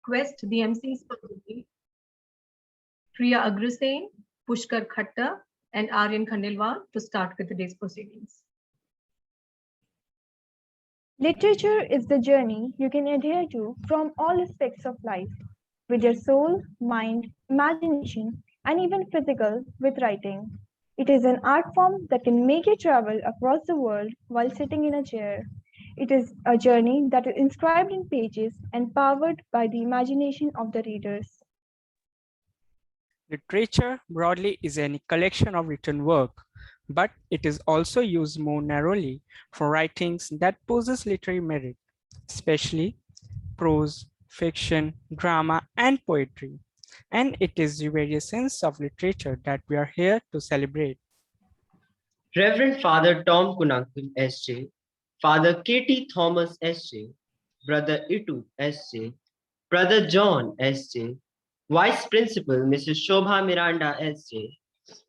request the MCs for today, Priya Agrasen, Pushkar Khatta, and Aryan Khandelwal to start with today's proceedings. Literature is the journey you can adhere to from all aspects of life, with your soul, mind, imagination, and even physical with writing. It is an art form that can make you travel across the world while sitting in a chair. It is a journey that is inscribed in pages and powered by the imagination of the readers. Literature broadly is any collection of written work, but it is also used more narrowly for writings that possess literary merit, especially prose, fiction, drama, and poetry. And it is the very essence of literature that we are here to celebrate. Reverend Father Tom Kunankul S.J., Father K.T. Thomas S.J., Brother Itu S.J., Brother John S.J., Vice Principal Mrs. Shobha Miranda S.J.,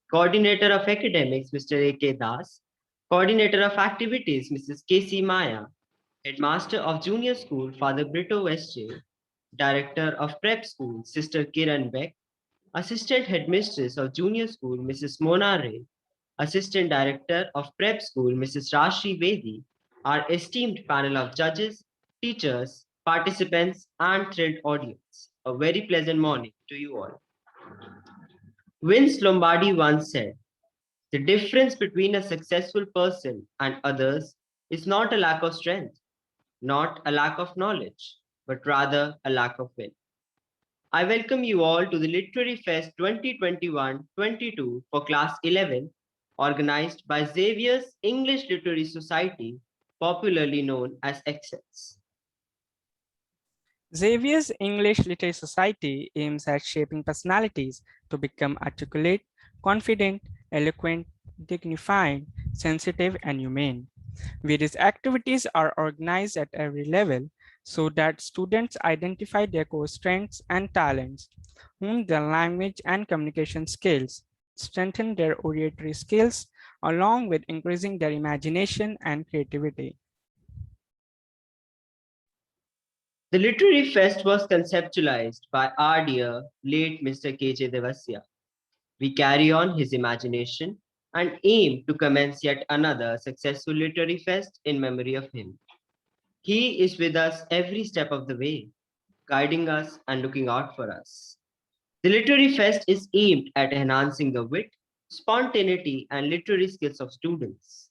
Coordinator of Academics Mr. A.K. Das, Coordinator of Activities Mrs. K.C. Maya, Headmaster of Junior School Father Brito S.J., Director of Prep School Sister Kiran Beck, Assistant Headmistress of Junior School Mrs. Mona Ray, Assistant Director of Prep School Mrs. Rashi Vedi, our esteemed panel of judges, teachers, participants, and thrilled audience. A very pleasant morning to you all. Vince Lombardi once said, "The difference between a successful person and others is not a lack of strength, not a lack of knowledge, but rather a lack of will." I welcome you all to the Literary Fest 2021-22 for Class 11, organized by Xavier's English Literary Society, popularly known as Xels. Xavier's English Literary Society aims at shaping personalities to become articulate, confident, eloquent, dignified, sensitive, and humane. Various activities are organized at every level so that students identify their core strengths and talents, hone their language and communication skills, strengthen their oratory skills, along with increasing their imagination and creativity. The Literary Fest was conceptualized by our dear late Mr. K.J. Devasya. We carry on his imagination and aim to commence yet another successful Literary Fest in memory of him. He is with us every step of the way, guiding us and looking out for us. The Literary Fest is aimed at enhancing the wit, spontaneity, and literary skills of students.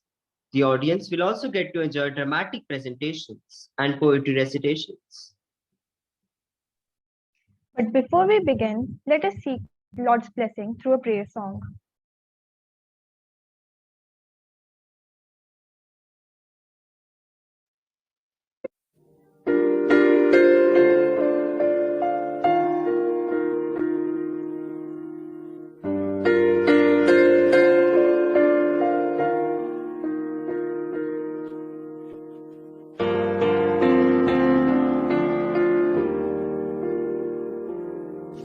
The audience will also get to enjoy dramatic presentations and poetry recitations. But before we begin, let us seek Lord's blessing through a prayer song.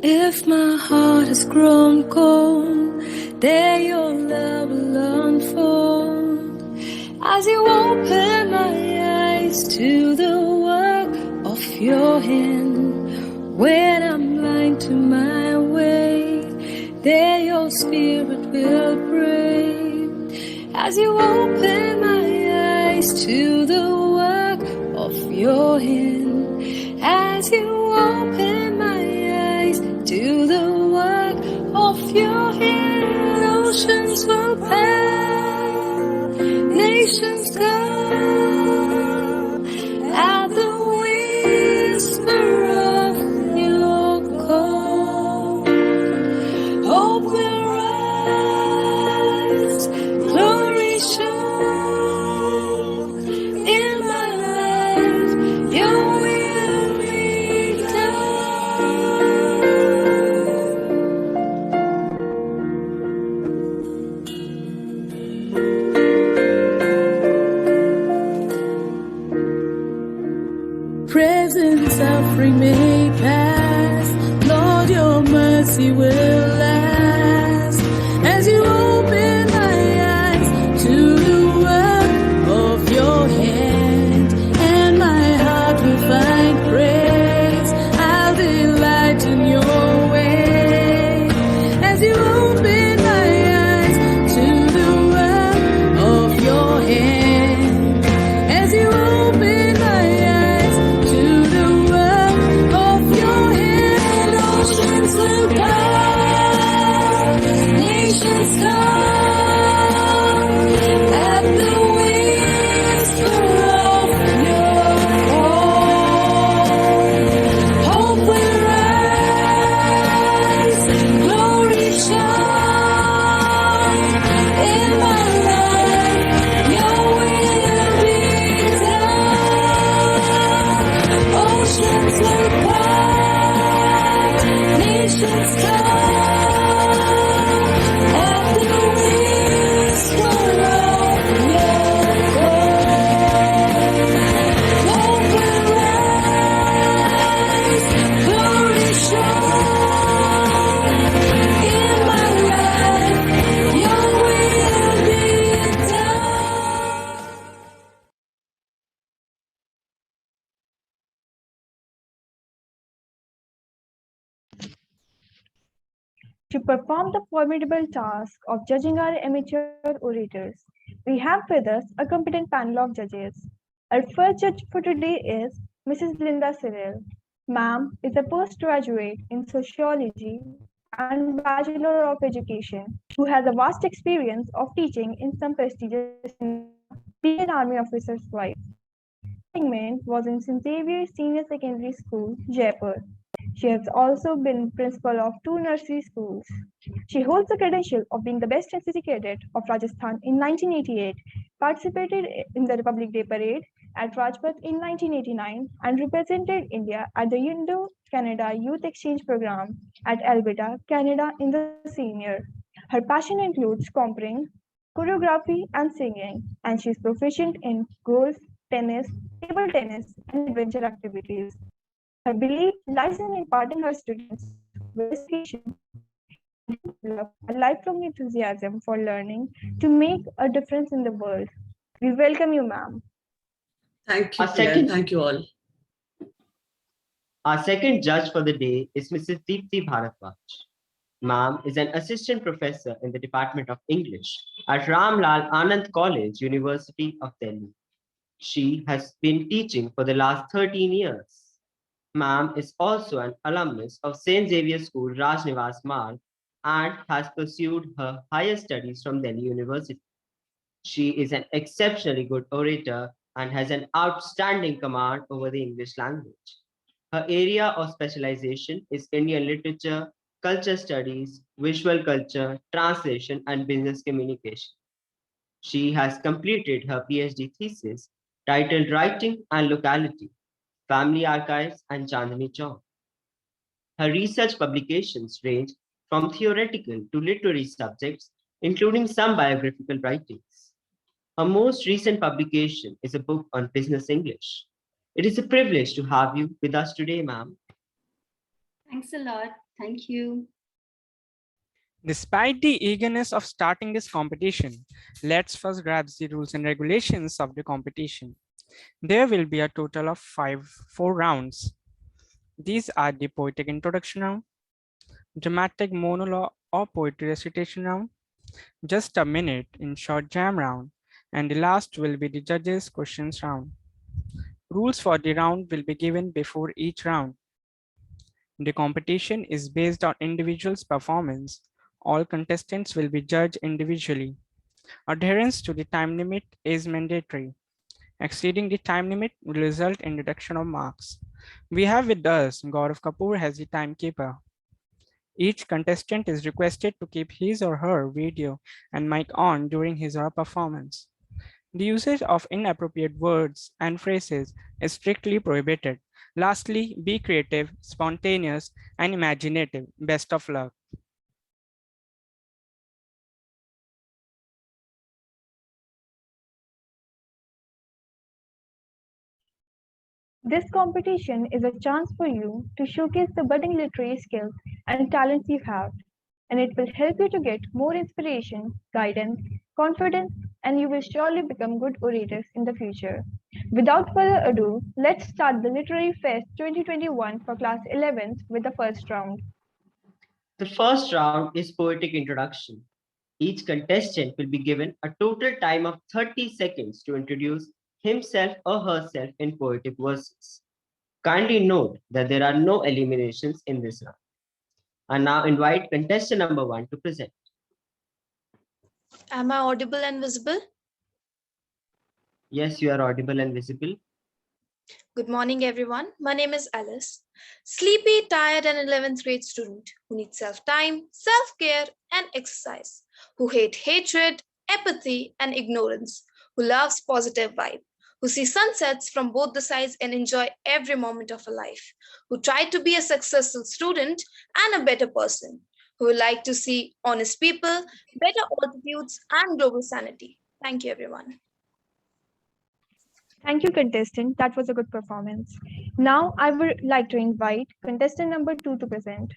If my heart has grown cold, there your love will unfold. As you open my eyes to the work of your hand, when I'm blind to my way, there your spirit will break. As you open my eyes to the work of your hand, as you open my eyes to the work of your hand, oceans will pass, nations come at the whisper of your call. Hope will rise, glory show in my life, your will be done. Present suffering may pass, Lord, your mercy will last. As you open my eyes to the work of your hand, and my heart will find grace, I'll to perform the formidable task of judging our amateur orators. We have with us a competent panel of judges. Our first judge for today is Mrs. Linda Cyril. Ma'am is a postgraduate in sociology and Bachelor of Education who has a vast experience of teaching in some prestigious institutions, being an Army officer's wife. Assignment was in St. Xavier's Senior Secondary School, Jaipur. She has also been principal of two nursery schools. She holds the credential of being the best NCC cadet of Rajasthan in 1988, participated in the Republic Day Parade at Rajpath in 1989, and represented India at the Indo-Canada Youth Exchange Program at Alberta, Canada in the same year. Her passion includes comparing, choreography, and singing, and she is proficient in golf, tennis, table tennis, and adventure activities. Her belief lies in imparting her students with education and develop a lifelong enthusiasm for learning to make a difference in the world. We welcome you, ma'am. Thank you, Our Claire. second- Thank you all. Our second judge for the day is Mrs. Deepthi Bharatwaj. Ma'am is an assistant professor in the Department of English at Ramlal Anand College, University of Delhi. She has been teaching for the last 13 years. Ma'am is also an alumnus of St. Xavier School, Rajnivas Marg, and has pursued her higher studies from Delhi University. She is an exceptionally good orator and has an outstanding command over the English language. Her area of specialization is Indian literature, culture studies, visual culture, translation, and business communication. She has completed her PhD thesis titled Writing and Locality, Family Archives and Chandni Chowk. Her research publications range from theoretical to literary subjects, including some biographical writings. Her most recent publication is a book on business English. It is a privilege to have you with us today, ma'am. Thanks a lot. Thank you. Despite the eagerness of starting this competition, let's first grasp the rules and regulations of the competition. There will be a total of four rounds. These are the poetic introduction round, dramatic monologue or poetry recitation round, just a minute in short jam round, and the last will be the judges' questions round. Rules for the round will be given before each round. The competition is based on individuals' performance. All contestants will be judged individually. Adherence to the time limit is mandatory. Exceeding the time limit will result in deduction of marks. We have with us Gaurav Kapoor as the timekeeper. Each contestant is requested to keep his or her video and mic on during his or her performance. The usage of inappropriate words and phrases is strictly prohibited. Lastly, be creative, spontaneous, and imaginative. Best of luck. This competition is a chance for you to showcase the budding literary skills and talents you have, and it will help you to get more inspiration, guidance, confidence, and you will surely become good orators in the future. Without further ado, let's start the Literary Fest 2021 for Class 11th with the first round. The first round is poetic introduction. Each contestant will be given a total time of 30 seconds to introduce himself or herself in poetic verses. Kindly note that there are no eliminations in this round. I now invite contestant number 1 to present. Am I audible and visible? Yes, you are audible and visible. Good morning, everyone. My name is Alice, sleepy, tired, and 11th grade student who needs self-time, self-care, and exercise, who hate hatred, apathy, and ignorance, who loves positive vibe, who sees sunsets from both the sides and enjoy every moment of her life, who tried to be a successful student and a better person, who would like to see honest people, better altitudes, and global sanity. Thank you, everyone. Thank you, contestant. That was a good performance. Now, I would like to invite contestant number 2 to present.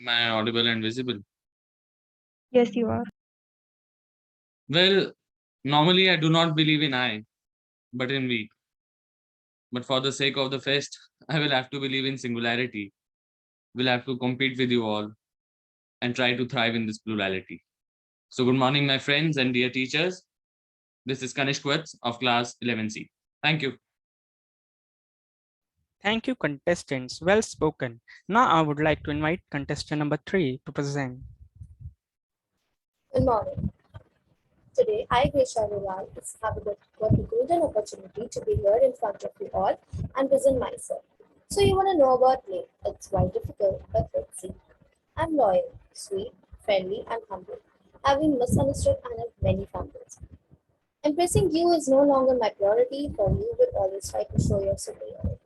Am I audible and visible? Yes, you are. Well, normally I do not believe in I, but in we. But for the sake of the fest, I will have to believe in singularity. will have to compete with you all and try to thrive in this plurality. So good morning, my friends and dear teachers. This is Kanishk Wets of class 11C. Thank you. Thank you, contestants. Well spoken. Now I would like to invite contestant number 3 to present. Good morning. Today, I, Grisha Rilal, have got the golden opportunity to be here in front of you all and present myself. So you want to know about me? It's quite difficult, but let's see. I'm loyal, sweet, friendly, and humble. I've been misunderstood and have many fumbles. Impressing you is no longer my priority, for you will always try to show your superiority.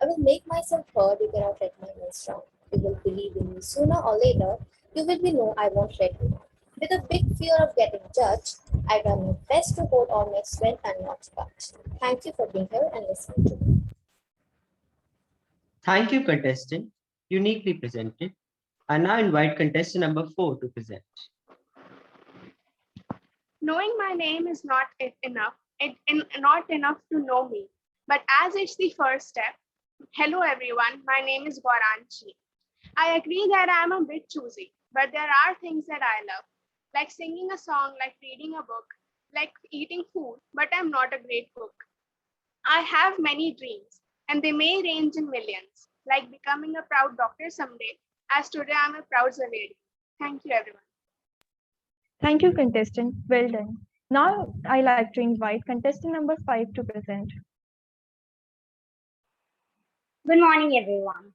I will make myself heard, you cannot let my voice down. You will believe in me sooner or later, you will be no, I won't let you down. With a big fear of getting judged, I done my best to hold on my strength and not budge. Thank you for being here and listening to me. Thank you, contestant. Uniquely presented. I now invite contestant number 4 to present. Knowing my name is not enough to know me, but as it's the first step. Hello everyone, my name is Gauranchi. I agree that I'm a bit choosy, but there are things that I love, like singing a song, like reading a book, like eating food, but I'm not a great cook. I have many dreams, and they may range in millions, like becoming a proud doctor someday, as today I'm a proud lady. Thank you everyone. Thank you, contestant. Well done. Now I like to invite contestant number 5 to present. Good morning, everyone.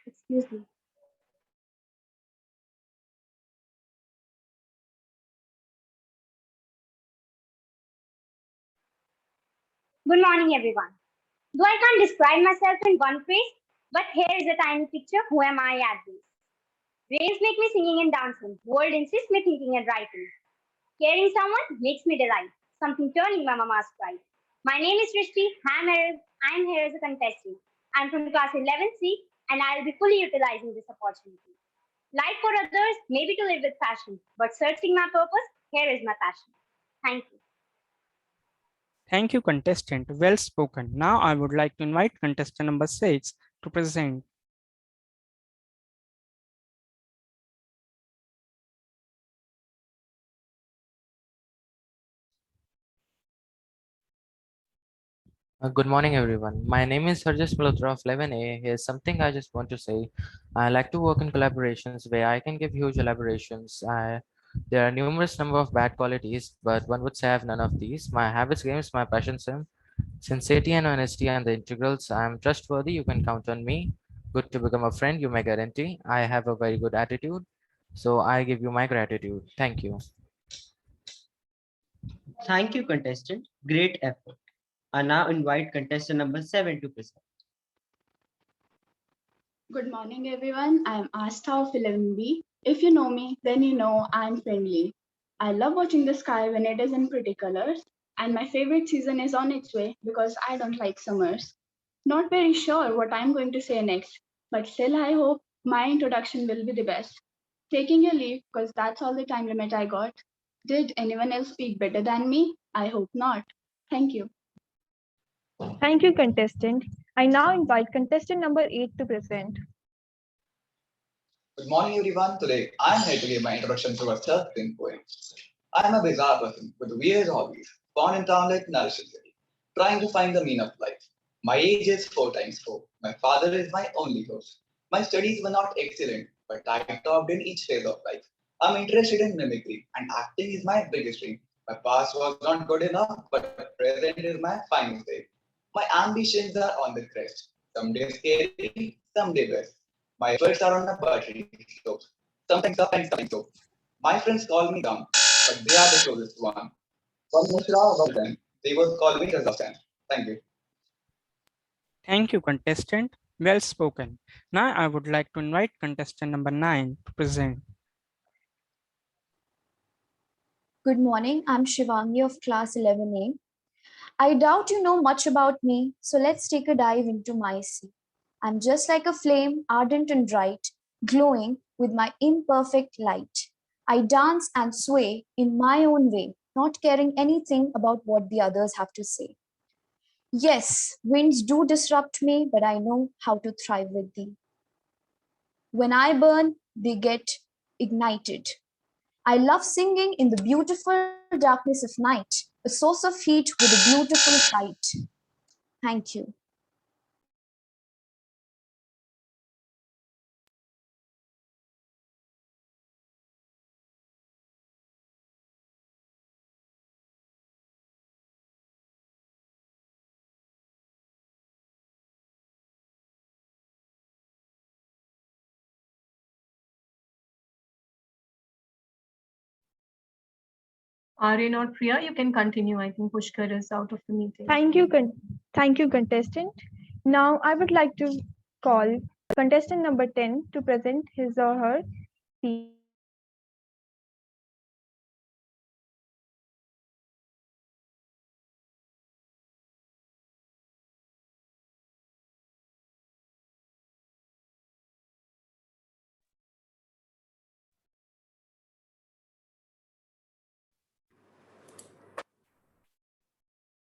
Excuse me. Good morning, everyone. Though I can't describe myself in one phrase, but here is a tiny picture. Who am I at this? Rains make me singing and dancing. World insists me thinking and writing. Caring someone makes me delight. Something turning my mama's pride. My name is Srishti. I'm here as a contestant. I'm from class 11C and I'll be fully utilizing this opportunity. Life for others may be to live with passion, but searching my purpose, here is my passion. Thank you. Thank you, contestant. Well spoken. Now I would like to invite contestant number 6 to present. Good morning, everyone. My name is Sarjas Malhotra of 11A. Here's something I just want to say. I like to work in collaborations where I can give huge elaborations. There are numerous number of bad qualities, but one would say I have none of these. My habits, games, my passion, sincerity and honesty and the integrals. I'm trustworthy. You can count on me. Good to become a friend. You may guarantee. I have a very good attitude. So I give you my gratitude. Thank you. Thank you, contestant. Great effort. I now invite contestant number 7 to present. Good morning, everyone. I'm Astha of 11B. If you know me, then you know I'm friendly. I love watching the sky when it is in pretty colors, and my favorite season is on its way because I don't like summers. Not very sure what I'm going to say next, but still I hope my introduction will be the best. Taking your leave because that's all the time limit I got. Did anyone else speak better than me? I hope not. Thank you. Thank you, contestant. I now invite contestant number 8 to present. Good morning, everyone. Today, I'm here to give my introduction to a self-written poem. I'm a bizarre person with weird hobbies, born in town like Narashan City, trying to find the meaning of life. My age is 4 times 4. My father is my only host. My studies were not excellent, but I topped in each phase of life. I'm interested in mimicry, and acting is my biggest dream. My past was not good enough, but present is my finest day. My ambitions are on the crest. Some days scary, some days best. My efforts are on a buttery slope. Sometimes up and sometimes low. My friends call me dumb, but they are the closest one. One Mushra, one them. They both call me Razafan. Thank you. Thank you, contestant. Well spoken. Now I would like to invite contestant number 9 to present. Good morning, I'm Shivangi of class 11A. I doubt you know much about me, so let's take a dive into my sea. I'm just like a flame, ardent and bright, glowing with my imperfect light. I dance and sway in my own way, not caring anything about what the others have to say. Yes, winds do disrupt me, but I know how to thrive with thee. When I burn, they get ignited. I love singing in the beautiful darkness of night, a source of heat with a beautiful sight. Thank you. Aryan or Priya, you can continue. I think Pushkar is out of the meeting. Thank you, contestant. Now I would like to call contestant number 10 to present his or her piece.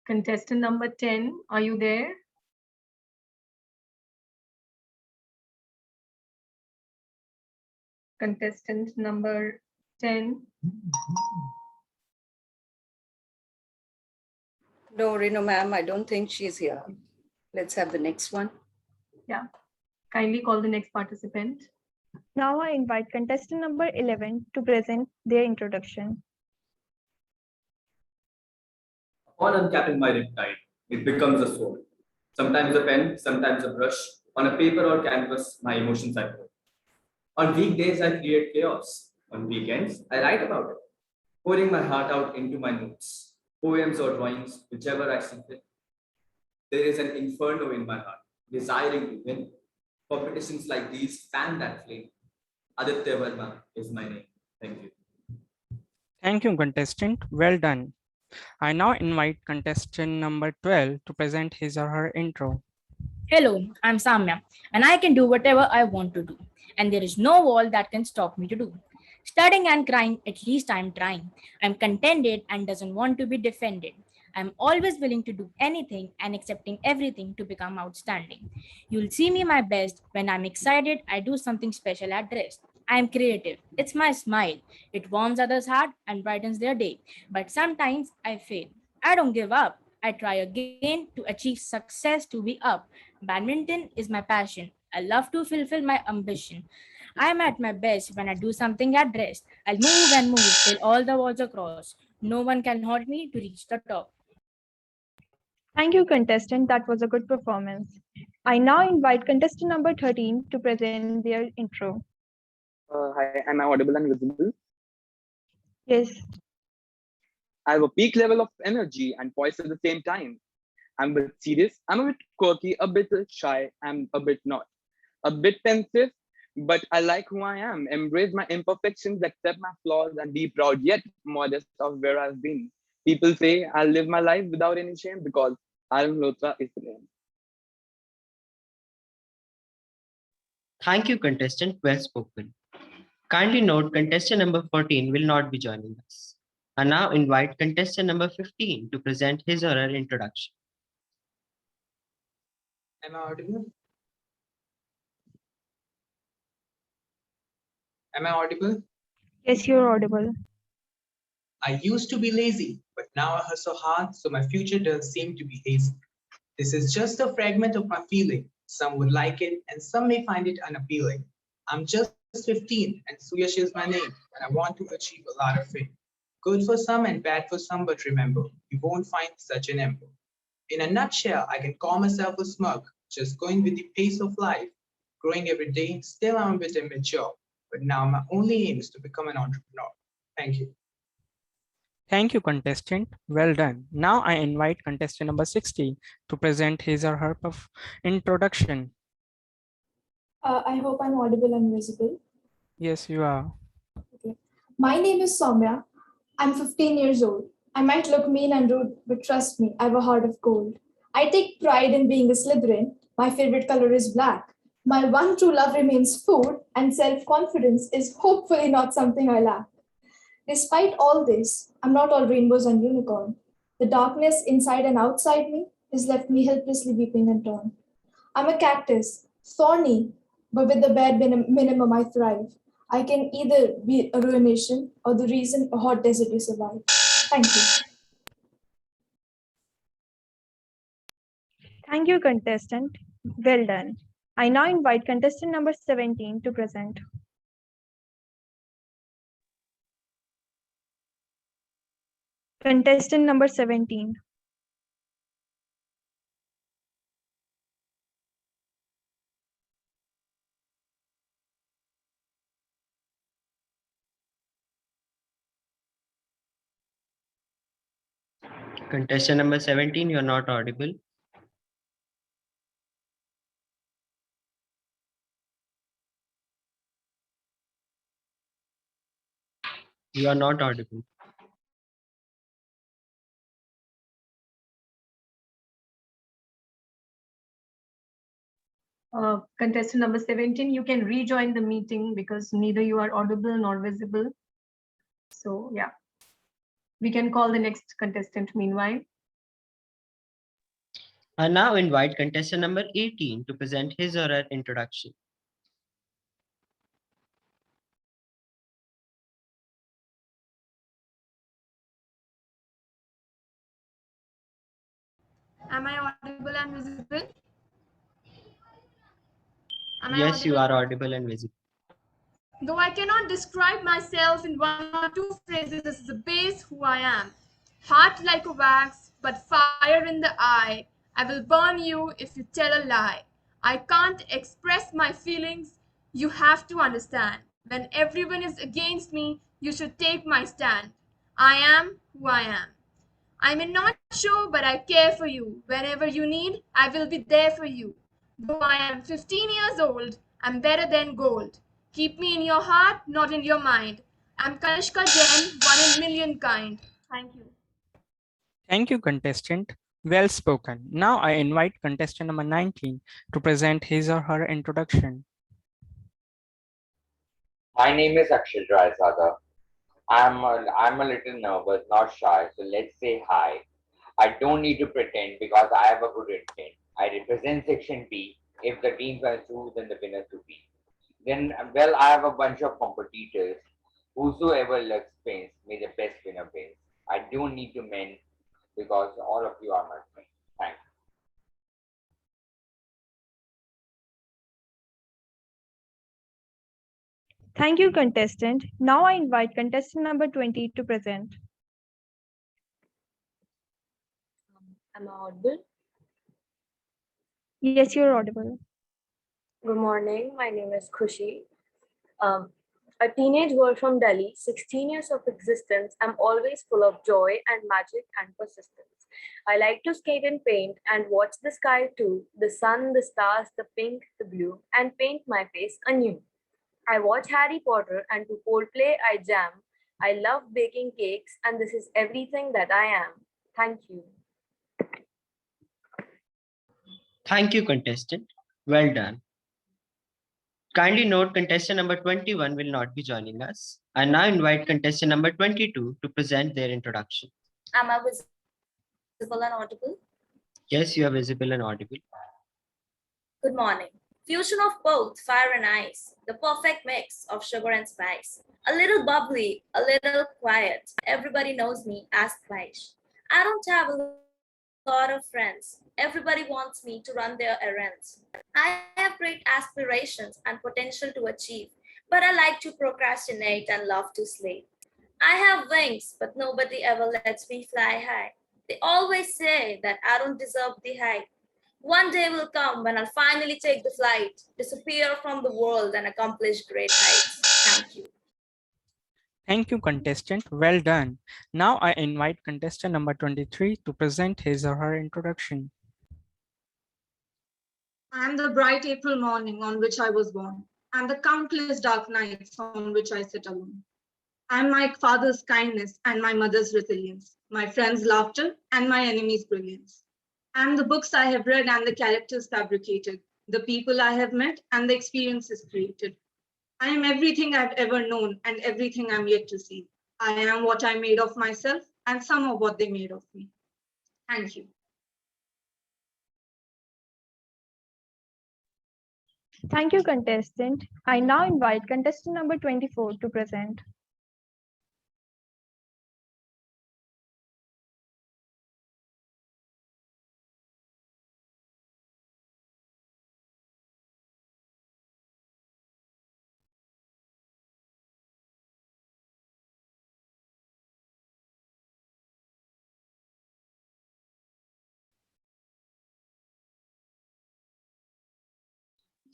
Contestant number 10, are you there? Contestant number 10. No, Renu ma'am, I don't think she's here. Let's have the next one. Yeah. Kindly call the next participant. Now I invite contestant number 11 to present their introduction. Upon uncapping my riptide, it becomes a sword. Sometimes a pen, sometimes a brush. On a paper or canvas, my emotions I pour. On weekdays, I create chaos. On weekends, I write about it, pouring my heart out into my notes, poems or drawings, whichever I see fit. There is an inferno in my heart, desiring to win. Competitions like these fan that flame. Aditya Verma is my name. Thank you. Thank you, contestant. Well done. I now invite contestant number 12 to present his or her intro. Hello, I'm Samya, and I can do whatever I want to do, and there is no wall that can stop me to do. Studying and crying, at least I'm trying. I'm contented and doesn't want to be defended. I'm always willing to do anything and accepting everything to become outstanding. You'll see me my best when I'm excited. I do something special at rest. I'm creative. It's my smile. It warms others' heart and brightens their day. But sometimes I fail. I don't give up. I try again to achieve success to be up. Badminton is my passion. I love to fulfill my ambition. I'm at my best when I do something at rest. I'll move and move till all the walls are crossed. No one can halt me to reach the top. Thank you, contestant. That was a good performance. I now invite contestant number 13 to present their intro. Hi, am I audible and visible? Yes. I have a peak level of energy and poise at the same time. I'm a bit serious, I'm a bit quirky, a bit shy, I'm a bit not. A bit pensive, but I like who I am. Embrace my imperfections, accept my flaws, and be proud yet modest of where I've been. People say I'll live my life without any shame because Arun Lotra is the name. Thank you, contestant. Well spoken. Kindly note, contestant number 14 will not be joining us. I now invite contestant number 15 to present his or her introduction. Am I audible? Am I audible? Yes, you're audible. I used to be lazy, but now I hustle hard, so my future does seem to be hazy. This is just a fragment of my feeling. Some would like it, and some may find it unappealing. I'm just 15, and Suyash is my name, and I want to achieve a lot of fame. Good for some and bad for some, but remember, you won't find such an ember. In a nutshell, I can call myself a smug, just going with the pace of life. Growing every day, still I'm a bit immature, but now my only aim is to become an entrepreneur. Thank you. Thank you, contestant. Well done. Now I invite contestant number 60 to present his or her introduction. I hope I'm audible and visible. Yes, you are. Okay. My name is Soumya. I'm 15 years old. I might look mean and rude, but trust me, I have a heart of gold. I take pride in being a Slytherin. My favorite color is black. My one true love remains food, and self-confidence is hopefully not something I lack. Despite all this, I'm not all rainbows and unicorn. The darkness inside and outside me has left me helplessly weeping and torn. I'm a cactus, thorny, but with the bare minimum I thrive. I can either be a ruination or the reason a hot desert to survive. Thank you. Thank you, contestant. Well done. I now invite contestant number 17 to present. Contestant number 17. Contestant number 17, you're not audible. You are not audible. Contestant number 17, you can rejoin the meeting because neither you are audible nor visible. So yeah, we can call the next contestant meanwhile. I now invite contestant number 18 to present his or her introduction. Am I audible and visible? Yes, you are audible and visible. Though I cannot describe myself in one or two phrases, this is the base who I am. Heart like a wax, but fire in the eye. I will burn you if you tell a lie. I can't express my feelings. You have to understand. When everyone is against me, you should take my stand. I am who I am. I may not show, but I care for you. Whenever you need, I will be there for you. Though I am 15 years old, I'm better than gold. Keep me in your heart, not in your mind. I'm Kanishka Jain, one in million kind. Thank you. Thank you, contestant. Well spoken. Now I invite contestant number 19 to present his or her introduction. My name is Akshil Raizada. I'm a little nervous, not shy, so let's say hi. I don't need to pretend because I have a good intent. I represent Section B. If the team comes through, then the winner to be. Then, well, I have a bunch of competitors. Whosoever looks wins, may the best winner wins. I don't need to mend because all of you are my friends. Thanks. Thank you, contestant. Now I invite contestant number 20 to present. Am I audible? Yes, you're audible. Good morning. My name is Khushi. A teenage girl from Delhi, 16 years of existence. I'm always full of joy and magic and persistence. I like to skate and paint and watch the sky too, the sun, the stars, the pink, the blue, and paint my face anew. I watch Harry Potter and to Coldplay I jam. I love baking cakes and this is everything that I am. Thank you. Thank you, contestant. Well done. Kindly note contestant number 21 will not be joining us. I now invite contestant number 22 to present their introduction. Am I visible and audible? Yes, you are visible and audible. Good morning. Fusion of both fire and ice, the perfect mix of sugar and spice. A little bubbly, a little quiet. Everybody knows me as Vaish. I don't have a lot of friends. Everybody wants me to run their errands. I have great aspirations and potential to achieve, but I like to procrastinate and love to sleep. I have wings, but nobody ever lets me fly high. They always say that I don't deserve the height. One day will come when I'll finally take the flight, disappear from the world, and accomplish great heights. Thank you. Thank you, contestant. Well done. Now I invite contestant number 23 to present his or her introduction. I am the bright April morning on which I was born, and the countless dark nights on which I sit alone. I am my father's kindness and my mother's resilience, my friends' laughter and my enemies' brilliance. I am the books I have read and the characters fabricated, the people I have met and the experiences created. I am everything I've ever known and everything I'm yet to see. I am what I made of myself and some of what they made of me. Thank you. Thank you, contestant. I now invite contestant number 24 to present.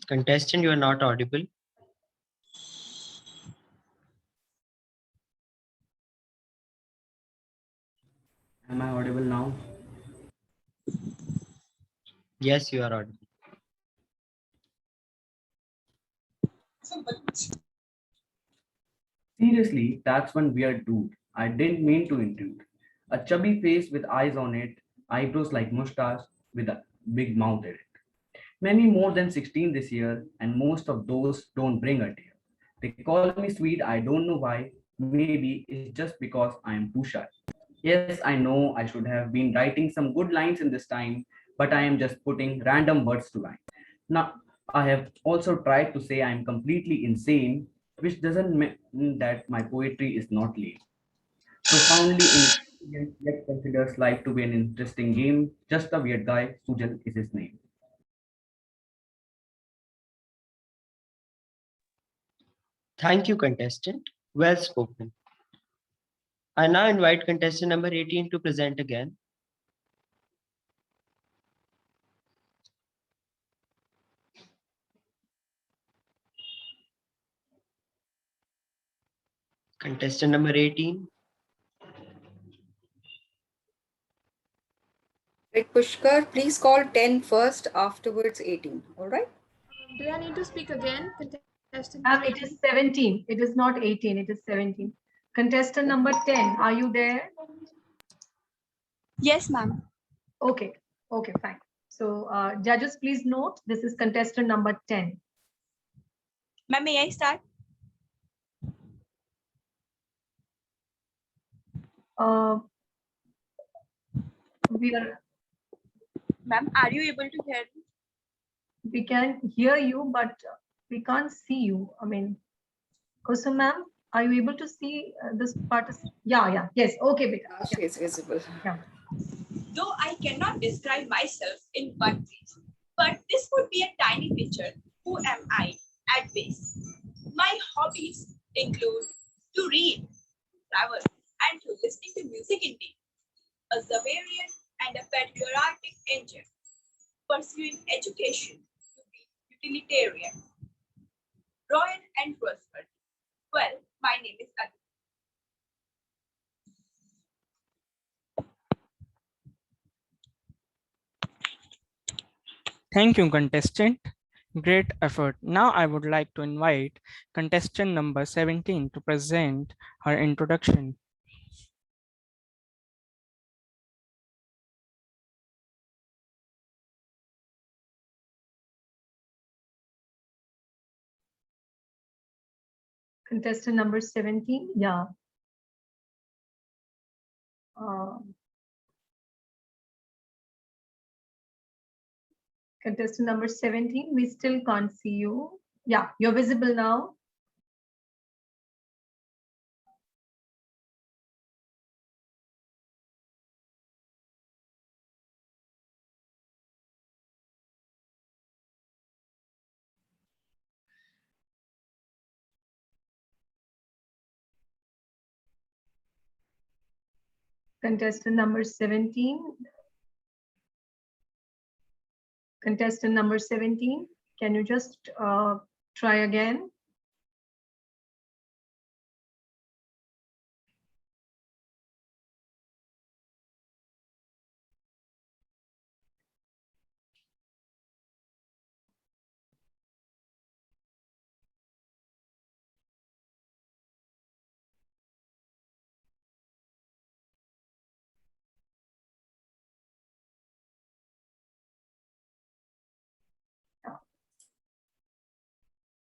Contestant, you are not audible. Am I audible now? Yes, you are audible. Seriously, that's one weird dude. I didn't mean to intrude. A chubby face with eyes on it, eyebrows like mustache with a big mouth in it. Many more than 16 this year, and most of those don't bring a tear. They call me sweet, I don't know why. Maybe it's just because I am too shy. Yes, I know I should have been writing some good lines in this time, but I am just putting random words to line. Now, I have also tried to say I am completely insane, which doesn't mean that my poetry is not lame. Profoundly inexperienced, yet considers life to be an interesting game. Just a weird guy, Sujal is his name. Thank you, contestant. Well spoken. I now invite contestant number 18 to present again. Contestant number 18. Right, Pushkar, please call 10 first, afterwards 18. All right? Do I need to speak again? Contestant It is 17. It is not 18. It is 17. Contestant number 10. Are you there? Yes, ma'am. Okay. Okay, fine. So judges, please note, this is contestant number 10. Ma'am, may I start? We are. Ma'am, are you able to hear me? We can hear you, but we can't see you. I mean, Kusum ma'am, are you able to see this part? Yeah. Yes. Okay, beta. She is visible. Yeah. Though I cannot describe myself in one phrase, but this would be a tiny picture. Who am I at base? My hobbies include to read, travel, and to listening to music indeed. A Zavarian and a patriotic angel, pursuing education to be utilitarian, royal and trustworthy. Well, my name is Adi. Thank you, contestant. Great effort. Now I would like to invite contestant number 17 to present her introduction. Contestant number 17. Yeah. Contestant number 17, we still can't see you. Yeah, you're visible now. Contestant number 17. Contestant number 17, can you just try again?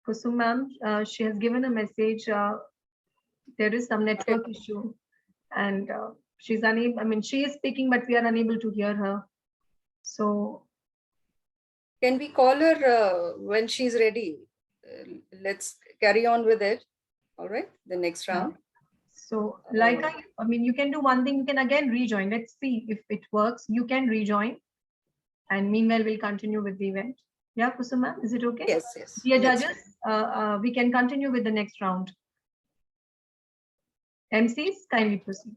Kusum ma'am, she has given a message. There is some network issue and she's unable, I mean, she is speaking, but we are unable to hear her. So. Can we call her when she's ready? Let's carry on with it. All right, the next round. So like I mean, you can do one thing, you can again rejoin. Let's see if it works. You can rejoin. And meanwhile, we'll continue with the event. Yeah, Kusuma, is it okay? Yes, yes. Dear Let's judges, we can continue with the next round. MCs, kindly proceed.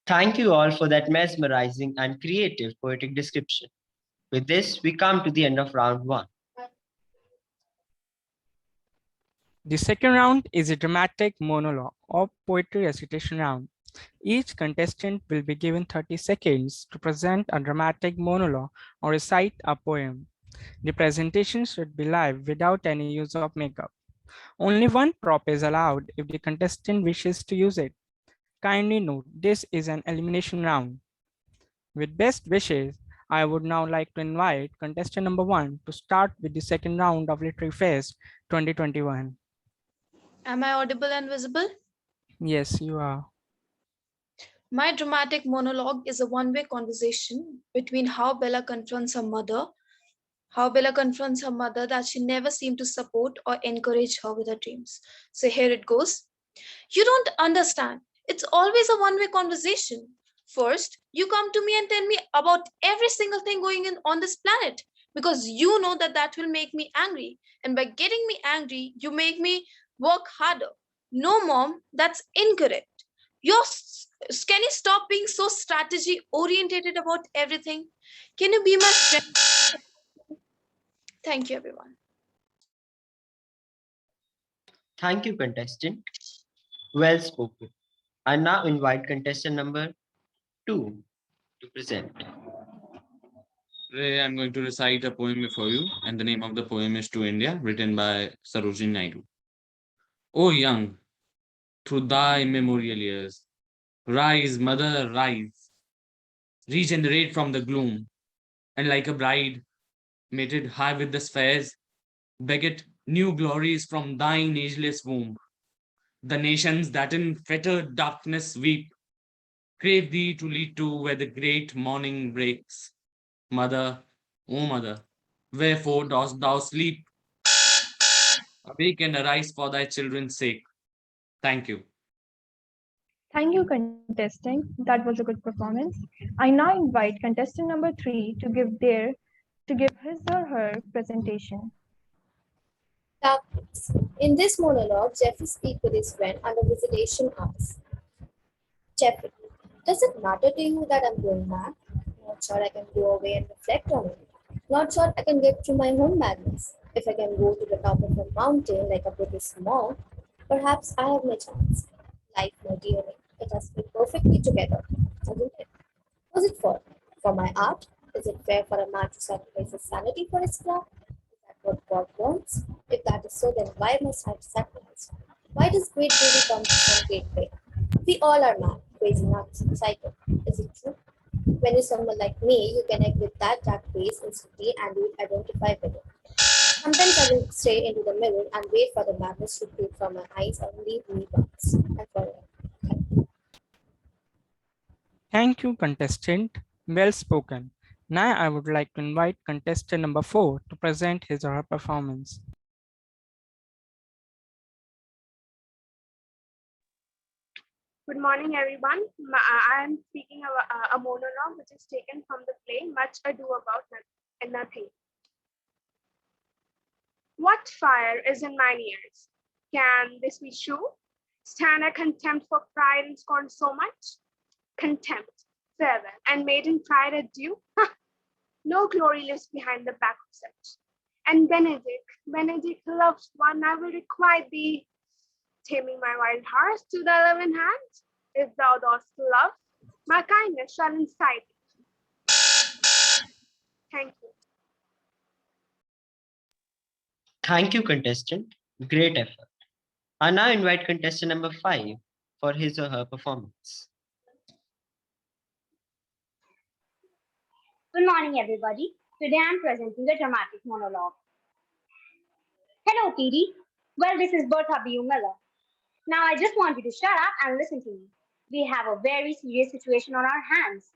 Thank you all for that mesmerizing and creative poetic description. With this, we come to the end of round 1. The second round is a dramatic monologue or poetry recitation round. Each contestant will be given 30 seconds to present a dramatic monologue or recite a poem. The presentation should be live without any use of makeup. Only one prop is allowed if the contestant wishes to use it. Kindly note, this is an elimination round. With best wishes, I would now like to invite contestant number 1 to start with the second round of Literary Fest 2021. Am I audible and visible? Yes, you are. My dramatic monologue is a one-way conversation between how Bella confronts her mother that she never seemed to support or encourage her with her dreams. So here it goes. You don't understand. It's always a one-way conversation. First, you come to me and tell me about every single thing going on this planet because you know that will make me angry. And by getting me angry, you make me work harder. No, mom, that's incorrect. Can you stop being so strategy orientated about everything? Can you be my friend? Thank you, everyone. Thank you, contestant. Well spoken. I now invite contestant number 2 to present. Today I'm going to recite a poem before you, and the name of the poem is To India, written by Sarojini Naidu. O young, through thy immemorial years, rise, mother, rise, regenerate from the gloom, and like a bride, mated high with the spheres, beget new glories from thine ageless womb. The nations that in fettered darkness weep, crave thee to lead to where the great morning breaks. Mother, O mother, wherefore dost thou sleep? Awake and arise for thy children's sake. Thank you. Thank you, contestant. That was a good performance. I now invite contestant number 3 to give his or her presentation. Darkness. In this monologue, Jeffrey speaks with his friend under visitation hours. Jeffrey, does it matter to you that I'm going mad? Not sure I can go away and reflect on it. Not sure I can get through my own madness. If I can go to the top of a mountain like a Buddhist monk, perhaps I have my chance. Life, my dearing, it has fit perfectly together, hasn't it? Was it for? For my art? Is it fair for a man to sacrifice his sanity for his craft? Is that what God wants? If that is so, then why must I sacrifice? Why does great beauty come from great pain? We all are mad, crazy nuts, psycho. Is it true? When you're someone like me, you connect with that dark face instantly and you will identify with it. Sometimes I will stare into the mirror and wait for the madness to fade from my eyes and leave me once and forever. Thank you, contestant. Well spoken. Now I would like to invite contestant number 4 to present his or her performance. Good morning, everyone. I am speaking a monologue which is taken from the play Much Ado About Nothing. What fire is in mine ears? Can this be true? Stand a contempt for pride and scorn so much? Contempt, farewell, and maiden pride adieu? No glory lives behind the back of such. And Benedict, loved one, I will requite thee, taming my wild heart to thy loving hands. If thou dost love, my kindness shall incite thee. Thank you. Thank you, contestant. Great effort. I now invite contestant number 5 for his or her performance. Good morning, everybody. Today I'm presenting a dramatic monologue. Hello, PD. Well, this is Bertha B. Miller. Now, I just want you to shut up and listen to me. We have a very serious situation on our hands.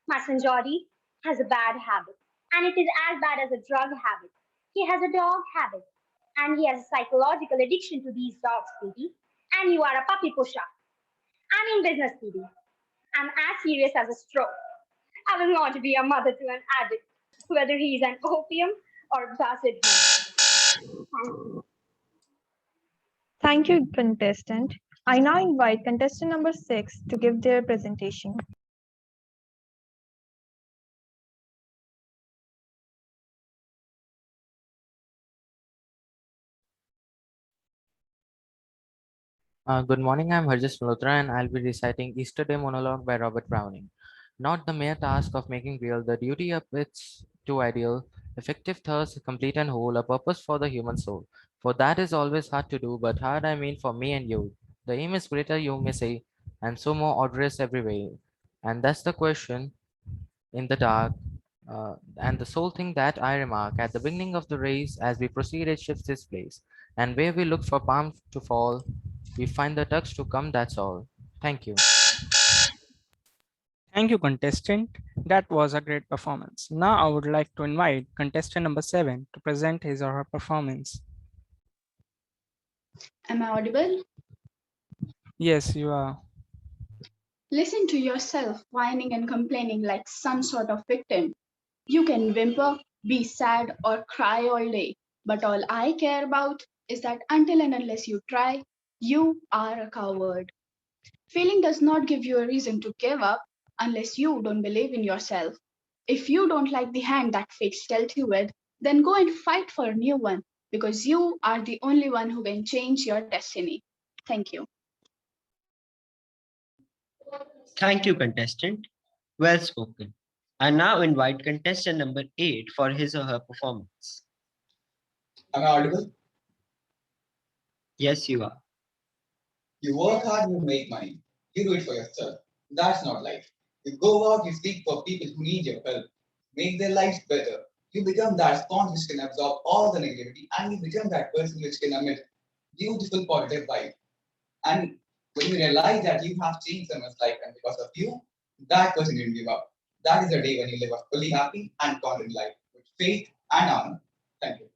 My son Jordy has a bad habit, And it is as bad as a drug habit. He has a dog habit. And he has a psychological addiction to these dogs, Petey. And you are a puppy pusher. I'm in business, Petey. I'm as serious as a stroke. I will not be a mother to an addict, whether he's an opium or basset hound. Thank you, contestant. I now invite contestant number 6 to give their presentation. Good morning, I'm Harjit Malhotra and I'll be reciting Easter Day monologue by Robert Browning. Not the mere task of making real the duty of its to ideal, effective thirst, complete and whole, a purpose for the human soul. For that is always hard to do, but hard I mean for me and you. The aim is greater, you may say, and so more odorous every way. And that's the question in the dark. And the sole thing that I remark at the beginning of the race as we proceed, it shifts its place. And where we look for palm to fall, we find the ducks to come, that's all. Thank you. Thank you, contestant. That was a great performance. Now I would like to invite contestant number 7 to present his or her performance. Am I audible? Yes, you are. Listen to yourself whining and complaining like some sort of victim. You can whimper, be sad, or cry all day, but all I care about is that until and unless you try, you are a coward. Failing does not give you a reason to give up unless you don't believe in yourself. If you don't like the hand that fate dealt you with, then go and fight for a new one because you are the only one who can change your destiny. Thank you. Thank you, contestant. Well spoken. I now invite contestant number 8 for his or her performance. Am I audible? Yes, you are. You work hard, you make money. You do it for yourself. That's not life. You go out, you speak for people who need your help. Make their lives better. You become that sponge which can absorb all the negativity and you become that person which can emit beautiful positive vibe. And when you realize that you have changed someone's life and because of you, that person didn't give up. That is the day when you live a fully happy and content life with faith and honor. Thank you.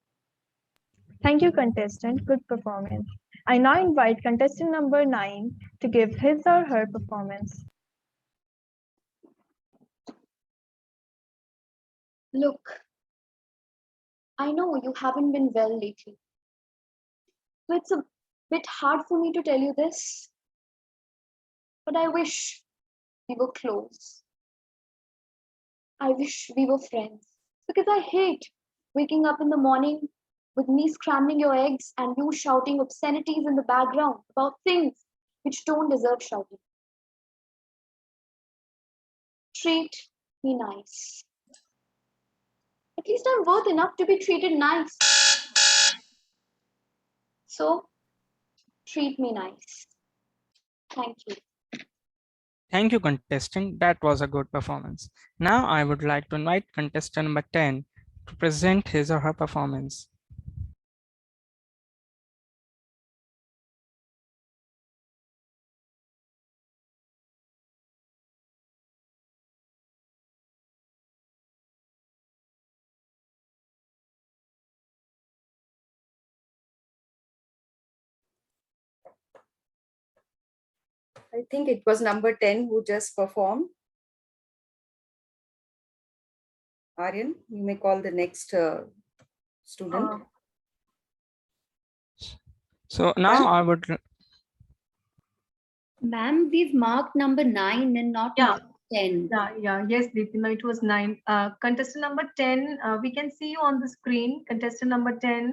Thank you, contestant. Good performance. I now invite contestant number 9 to give his or her performance. Look, I know you haven't been well lately. So it's a bit hard for me to tell you this, but I wish we were close. I wish we were friends because I hate waking up in the morning with me scrambling your eggs and you shouting obscenities in the background about things which don't deserve shouting. Treat me nice. At least I'm worth enough to be treated nice. So, treat me nice. Thank you. Thank you, contestant. That was a good performance. Now I would like to invite contestant number 10 to present his or her performance. I think it was number 10 who just performed. Aryan, you may call the next student. So now I would. Ma'am, we've marked number 9 and not number 10. Yes, Deepima, it was 9. Contestant number 10, we can see you on the screen. Contestant number 10.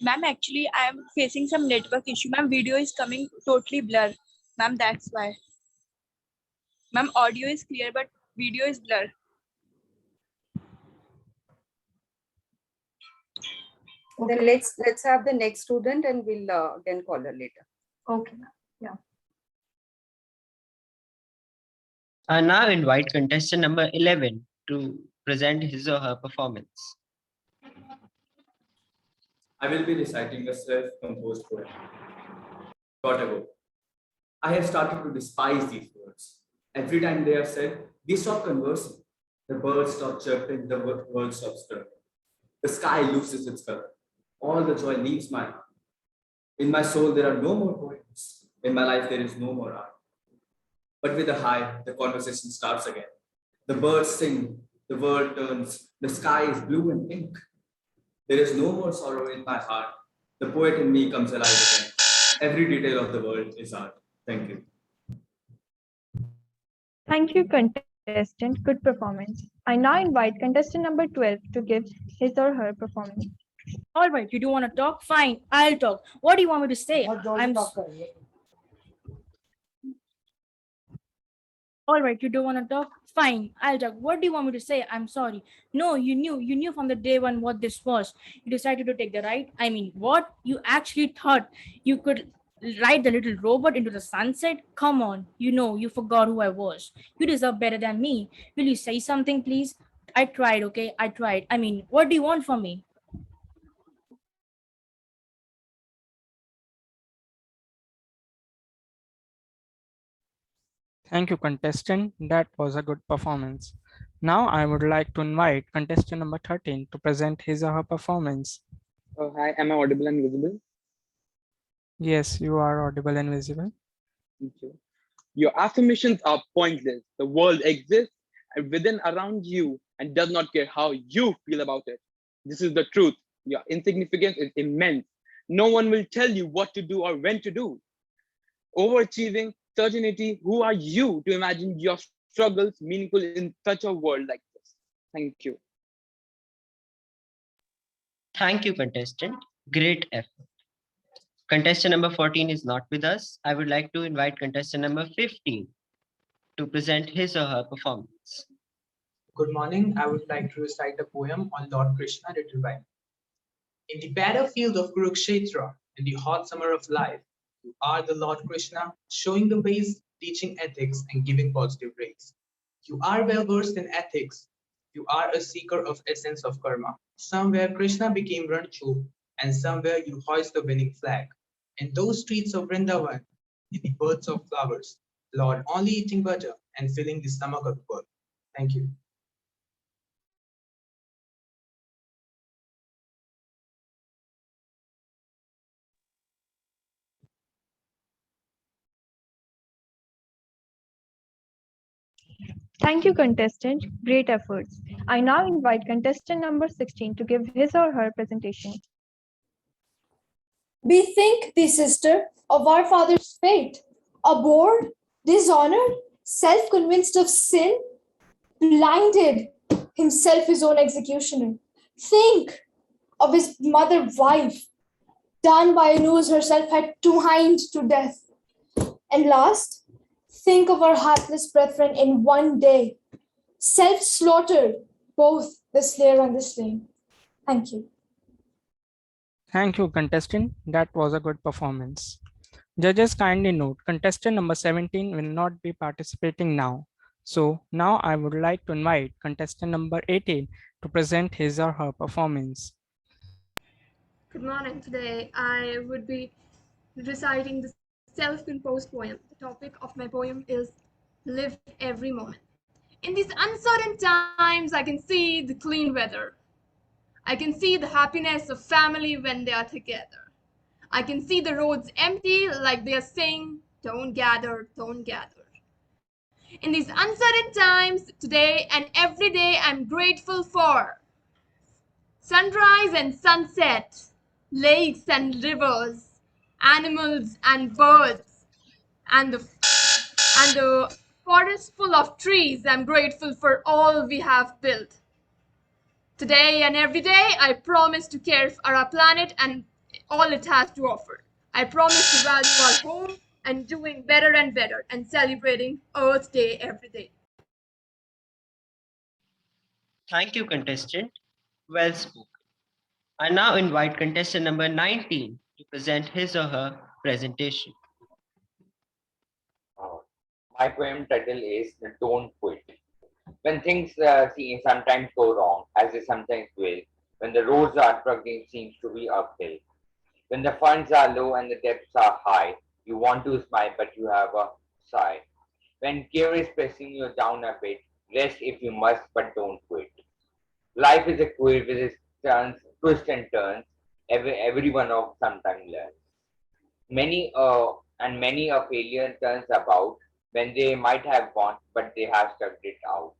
Ma'am, actually, I am facing some network issue. Ma'am, video is coming totally blur. Ma'am, that's why. Ma'am, audio is clear, but video is blur. Okay. Then let's have the next student and we'll again call her later. Okay. Yeah. I now invite contestant number 11 to present his or her performance. I will be reciting a self-composed poem. Short ago, I have started to despise these words. Every time they are said, we stop conversing. The birds stop chirping, the world stops stirring. The sky loses its color. All the joy leaves my heart. In my soul, there are no more poems. In my life, there is no more art. But with a high, the conversation starts again. The birds sing, the world turns, the sky is blue and pink. There is no more sorrow in my heart. The poet in me comes alive again. Every detail of the world is art. Thank you. Thank you, contestant. Good performance. I now invite contestant number 12 to give his or her performance. All right, you don't want to talk? Fine, I'll talk. What do you want me to say? All right, you don't want to talk? Fine, I'll talk. What do you want me to say? I'm sorry. No, you knew from the day one what this was. You decided to take the ride. I mean, what? You actually thought you could ride the little robot into the sunset? Come on, you forgot who I was. You deserve better than me. Will you say something, please? I tried, okay? I tried. I mean, what do you want from me? Thank you, contestant. That was a good performance. Now I would like to invite contestant number 13 to present his or her performance. Hi, am I audible and visible? Yes, you are audible and visible. Thank you. Your affirmations are pointless. The world exists within around you and does not care how you feel about it. This is the truth. Your insignificance is immense. No one will tell you what to do or when to do. Overachieving, certainty, who are you to imagine your struggles meaningful in such a world like this? Thank you. Thank you, contestant. Great effort. Contestant number 14 is not with us. I would like to invite contestant number 15 to present his or her performance. Good morning. I would like to recite a poem on Lord Krishna written by me. In the battlefield of Kurukshetra, in the hot summer of life, you are the Lord Krishna, showing the ways, teaching ethics, and giving positive rays. You are well versed in ethics. You are a seeker of essence of karma. Somewhere Krishna became Ranchu, and somewhere you hoist the winning flag. In those streets of Vrindavan, in the birds of flowers, Lord only eating butter and filling the stomach of the bird. Thank you. Thank you, contestant. Great efforts. I now invite contestant number 16 to give his or her presentation. Bethink thee, sister, of our father's fate, abhorred, dishonored, self-convinced of sin, blinded, himself his own executioner. Think of his mother wife, done by Anus herself had twined to death. And last, think of our heartless brethren in one day, self-slaughtered, both the slayer and the slain. Thank you. Thank you, contestant. That was a good performance. Judges kindly note, contestant number 17 will not be participating now. So now I would like to invite contestant number 18 to present his or her performance. Good morning. Today I would be reciting the self-composed poem. The topic of my poem is Live Every Moment. In these uncertain times, I can see the clean weather. I can see the happiness of family when they are together. I can see the roads empty like they are saying, don't gather, don't gather. In these uncertain times, today and every day, I'm grateful for sunrise and sunset, lakes and rivers, animals and birds, and the forest full of trees. I'm grateful for all we have built. Today and every day, I promise to care for our planet and all it has to offer. I promise to value our home and doing better and better and celebrating Earth Day every day. Thank you, contestant. Well spoken. I now invite contestant number 19 to present his or her presentation. My poem title is Don't Quit. When things sometimes go wrong, as they sometimes will, when the roads are struggling seems to be uphill, when the funds are low and the debts are high, you want to smile but you have a sigh. When care is pressing you down a bit, Rest if you must, but don't quit. Life is a quiz with its turns, twists and turns. Everyone of sometime learns. Many a failure turns about when they might have won, but they have stuck it out.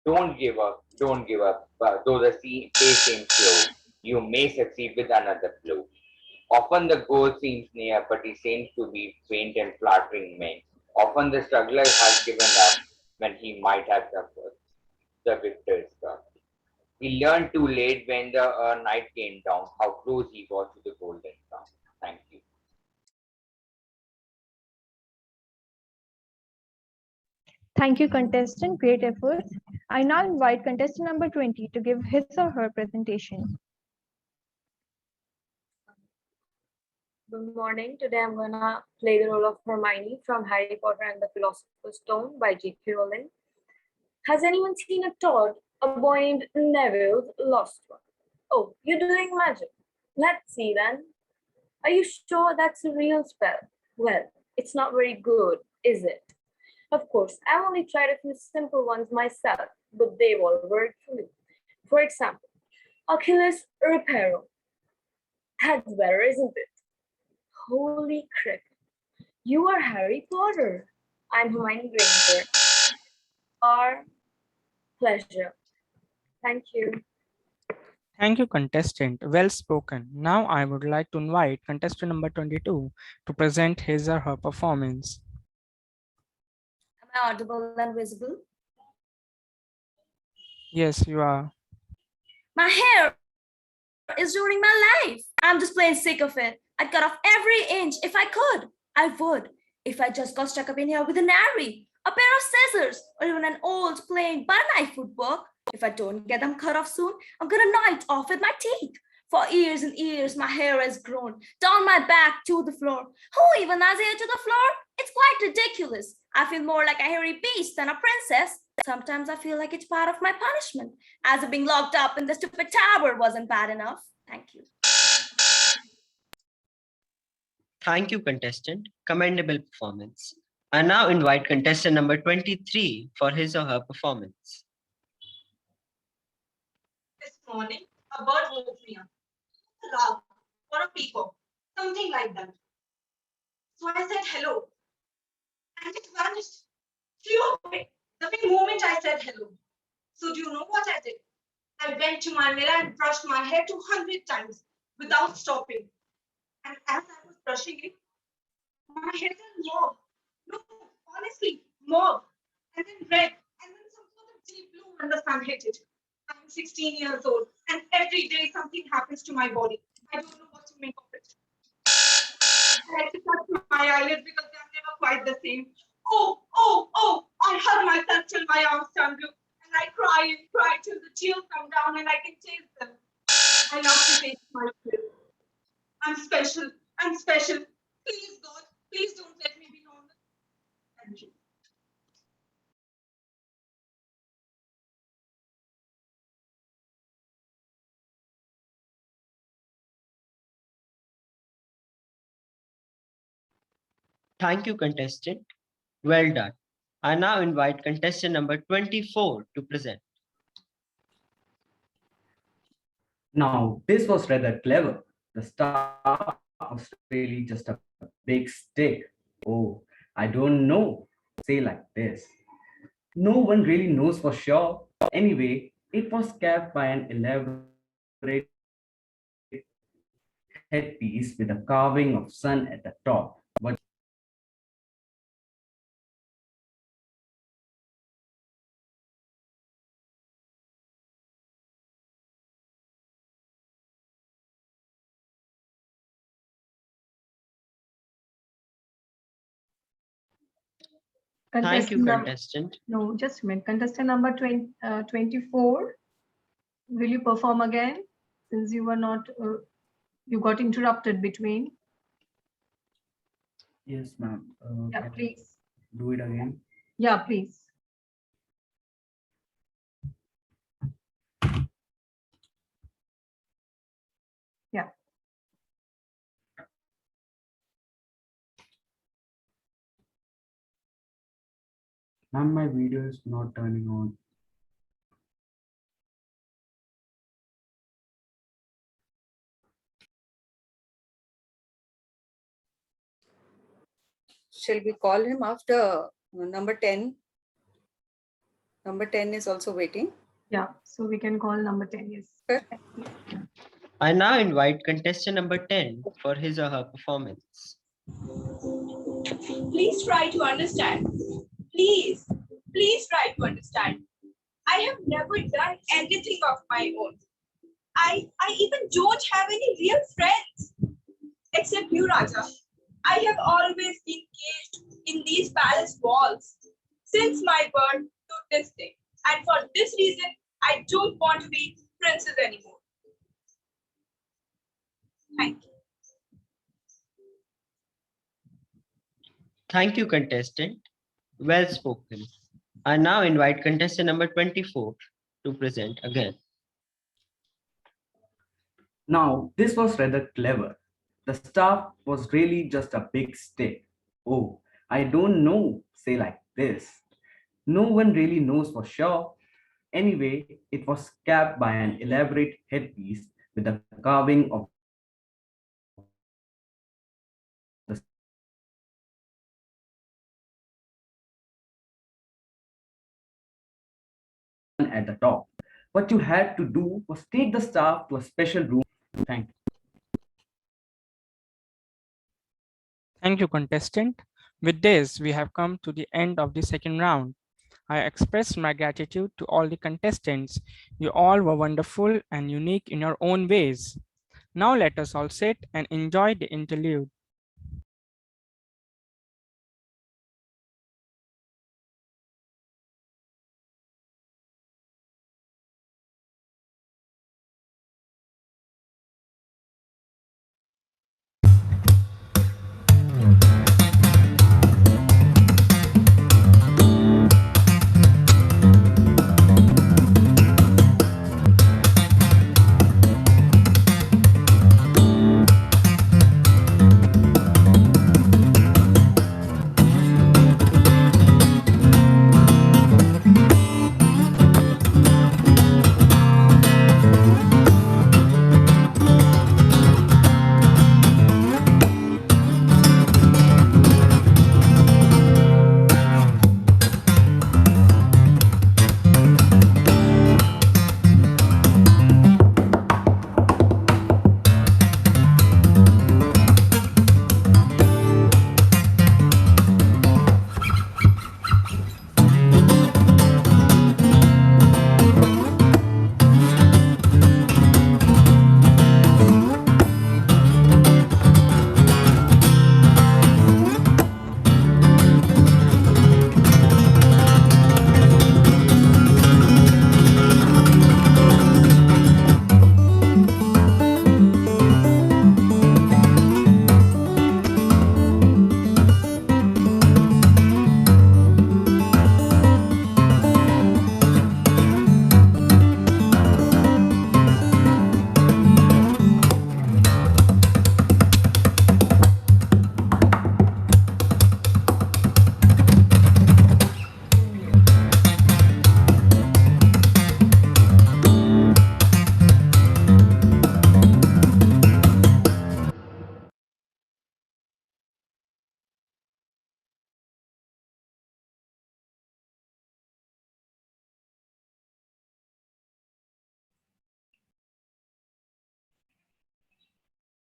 Don't give up, don't give up. Though the pace seems slow, you may succeed with another blow. Often the goal seems near, but it seems to be faint and flattering men. Often the struggler has given up when he might have suffered. The victor is gone. He learned too late when the night came down how close he was to the golden crown. Thank you. Thank you, contestant. Great efforts. I now invite contestant number 20 to give his or her presentation. Good morning. Today I'm gonna play the role of Hermione from Harry Potter and the Philosopher's Stone by J.K. Rowling. Has anyone seen a Todd, a boy named Neville's lost one? Oh, you're doing magic. Let's see then. Are you sure that's a real spell? Well, it's not very good, is it? Of course, I've only tried a few simple ones myself, but they've all worked for me. For example, Achilles Reparo. That's better, isn't it? Holy cricket. You are Harry Potter. I'm Hermione Granger. Our pleasure. Thank you. Thank you, contestant. Well spoken. Now I would like to invite contestant number 22 to present his or her performance. Am I audible and visible? Yes, you are. My hair is ruining my life. I'm just plain sick of it. I'd cut off every inch if I could. I would. If I just got stuck up in here with an arrow, a pair of scissors, or even an old plain butter knife would work. If I don't get them cut off soon, I'm gonna gnaw it off with my teeth. For years and years, my hair has grown down my back to the floor. Who even has hair to the floor? It's quite ridiculous. I feel more like a hairy beast than a princess. Sometimes I feel like it's part of my punishment, as if being locked up in the stupid tower wasn't bad enough. Thank you. Thank you, contestant. Commendable performance. I now invite contestant number 23 for his or her performance. This morning, a bird woke me up. A lark or a peacock, something like that. So I said hello, and it vanished, flew away the very moment I said hello. So do you know what I did? I went to my mirror and brushed my hair 200 times without stopping. And as I was brushing it, my hair turned mauve. No, honestly, mauve. And then red. And then some sort of deep blue when the sun hit it. I'm 16 years old, and every day something happens to my body. I don't know what to make of it. I had to touch my eyelids because they're never quite the same. Oh, I hug myself till my arms turn blue. And I cry and cry till the tears come down and I can taste them. I love to taste my tears. I'm special. I'm special. Please, God, please don't let me be normal. Thank you. Thank you, contestant. Well done. I now invite contestant number 24 to present. Now, this was rather clever. The star was really just a big stick. Oh, I don't know. Say like this. No one really knows for sure. Anyway, it was capped by an elaborate headpiece with a carving of sun at the top. But Thank you, Contestant contestant. No, just a minute. Contestant number 24. Will you perform again? Since you were not, you got interrupted between. yes, ma'am. Yeah, Can I please. do it again? Yeah, please. Yeah. Ma'am, my video is not turning on. Shall we call him after number 10? Number 10 is also waiting. Yeah, so we can call number 10, yes. I now invite contestant number 10 for his or her performance. Please try to understand. Please, please try to understand. I have never done anything of my own. I even don't have any real friends. Except you, Raja. I have always been caged in these palace walls since my birth to this day. And for this reason, I don't want to be princess anymore. Thank you. Thank you, contestant. Well spoken. I now invite contestant number 24 to present again. Now, this was rather clever. The staff was really just a big stick. Oh, I don't know, say like this. No one really knows for sure. Anyway, it was capped by an elaborate headpiece with a carving of the sun at the top. What you had to do was take the staff to a special room. Thank you. Thank you, contestant. With this, we have come to the end of the second round. I express my gratitude to all the contestants. You all were wonderful and unique in your own ways. Now let us all sit and enjoy the interlude.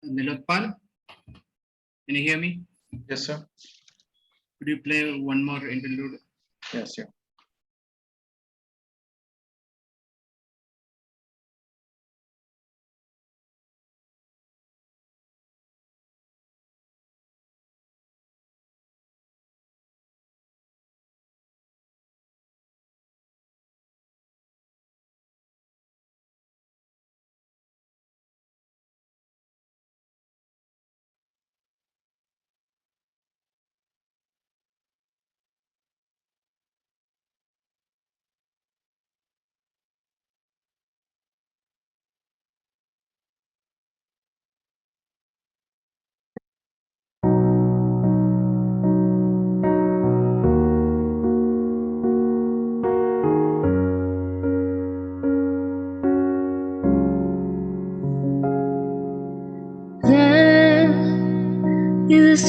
Nilotpal, can you hear me? Yes, sir. Could you play one more interlude? Yes, sir.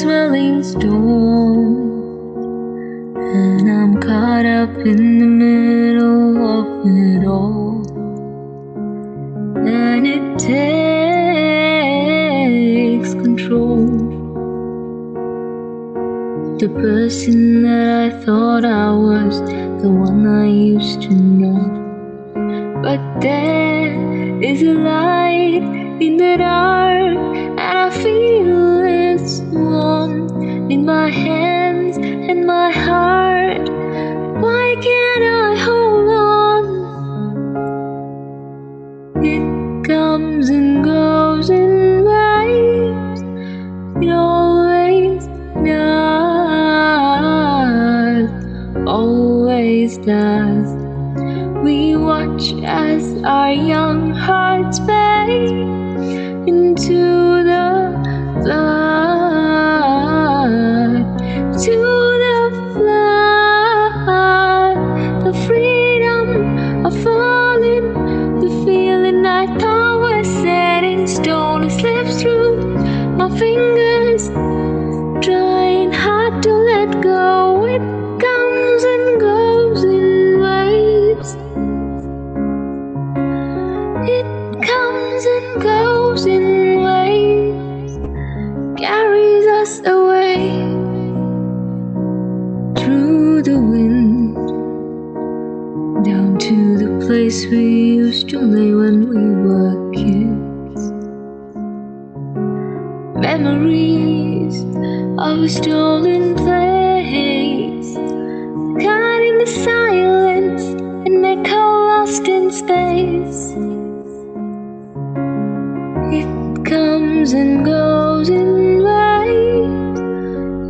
smelling stone, and I'm caught up in the middle of it all, and it takes control. The person that I thought I was, the one I used to know. But there is a light in the dark, and I feel its warmth in my hands and my heart. Why can't I hold on? It comes and goes in waves. It always does, always does. We watch as our young hearts fade into the flood, to the flood. The freedom of falling, the feeling I thought was set in stone, it slips through my fingers, trying hard to let go. It comes and goes in waves. It comes and goes in waves, carries us away through the wind, down to the place we used to lay when we were kids. Memories of a stolen place, caught in the silence, an echo lost in space. It comes and goes in waves,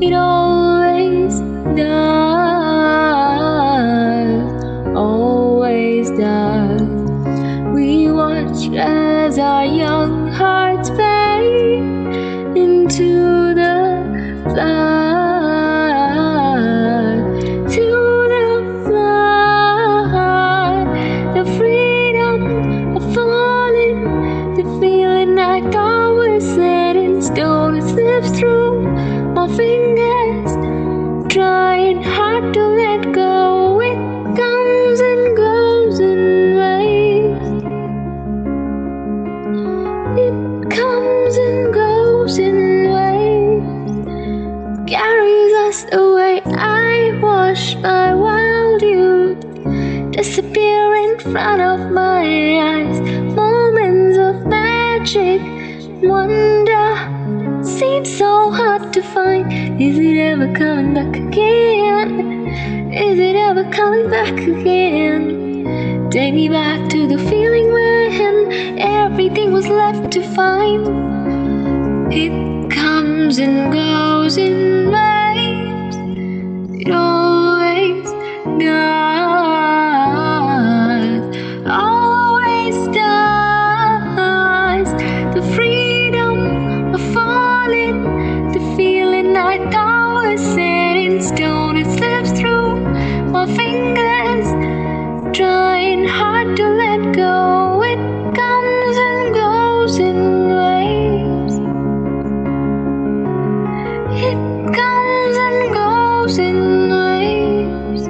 it always does, always does. We watch as our young hearts fade into the flood, to the flood. The freedom of falling, the feeling I thought was set in stone, it slips through my fingers, trying hard to let go. It comes and goes in waves. It comes and goes in waves, carries us away. I watch my wild youth disappear in front of my eyes. Moments of magic, wonder, seems so hard to find. Is it ever coming back again? Is it ever coming back again? Take me back to the feeling when everything was left to find. It comes and goes in waves, it always does, always does. The freedom of falling, the feeling I thought was set in stone, it slips through my fingers, trying hard to let go. It comes and goes in waves. It comes and goes in waves,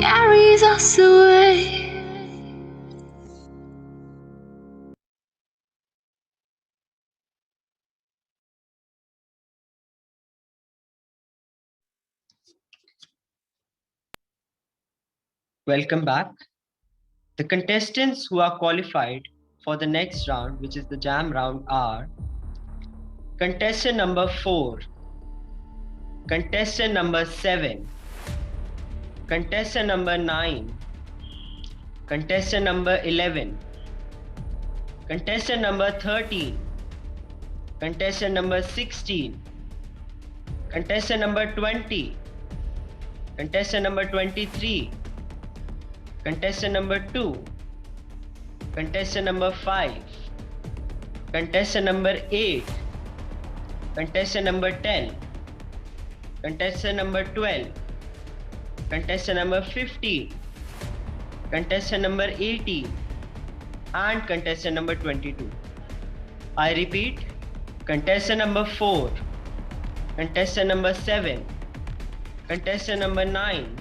carries us away. Welcome back. The contestants who are qualified for the next round, which is the jam round, are contestant number 4, contestant number 7, contestant number 9, contestant number 11, contestant number 13, contestant number 16, contestant number 20, contestant number 23, contestant number 2, contestant number 5, contestant number 8, contestant number 10, contestant number 12, contestant number 15, contestant number 18, and contestant number 22. I repeat, contestant number 4, Contestant number 7. Contestant number 9.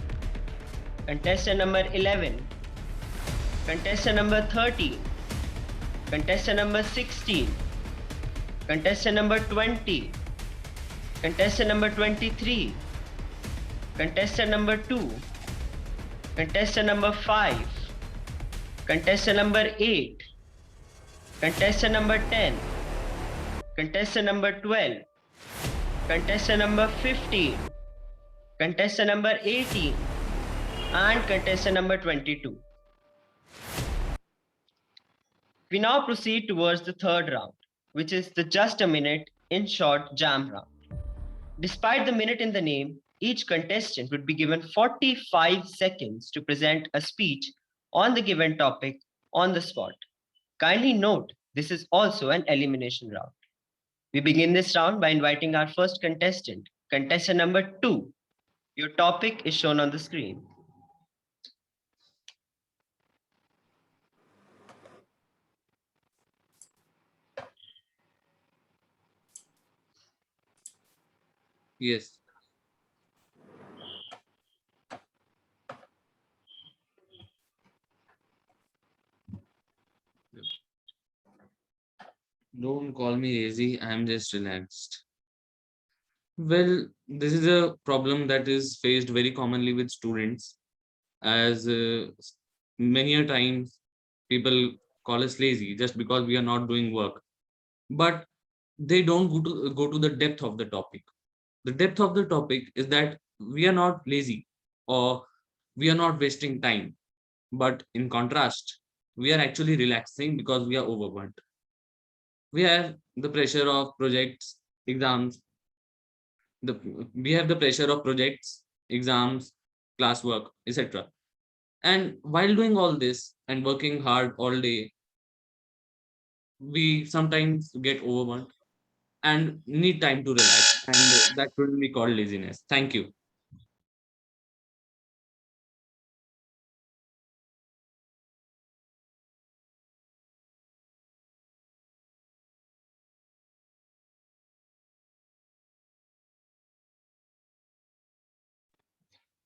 Contestant number 11. Contestant number 13. Contestant number 16. Contestant number 20. Contestant number 23. Contestant number 2. Contestant number 5. Contestant number 8. Contestant number 10. Contestant number 12. Contestant number 15. Contestant number 18. And contestant number 22. We now proceed towards the third round, which is the just a minute in short jam round. Despite the minute in the name, each contestant would be given 45 seconds to present a speech on the given topic on the spot. Kindly note, this is also an elimination round. We begin this round by inviting our first contestant, contestant number 2. Your topic is shown on the screen. Yes. Don't call me lazy, I'm just relaxed. Well, this is a problem that is faced very commonly with students, as many a times people call us lazy just because we are not doing work. But they don't go to the depth of the topic. The depth of the topic is that we are not lazy or we are not wasting time. But in contrast, we are actually relaxing because we are overburnt. We have the pressure of projects, exams, we have the pressure of projects, exams, classwork, etc. And while doing all this and working hard all day, we sometimes get overwhelmed and need time to relax. And that shouldn't be called laziness. Thank you.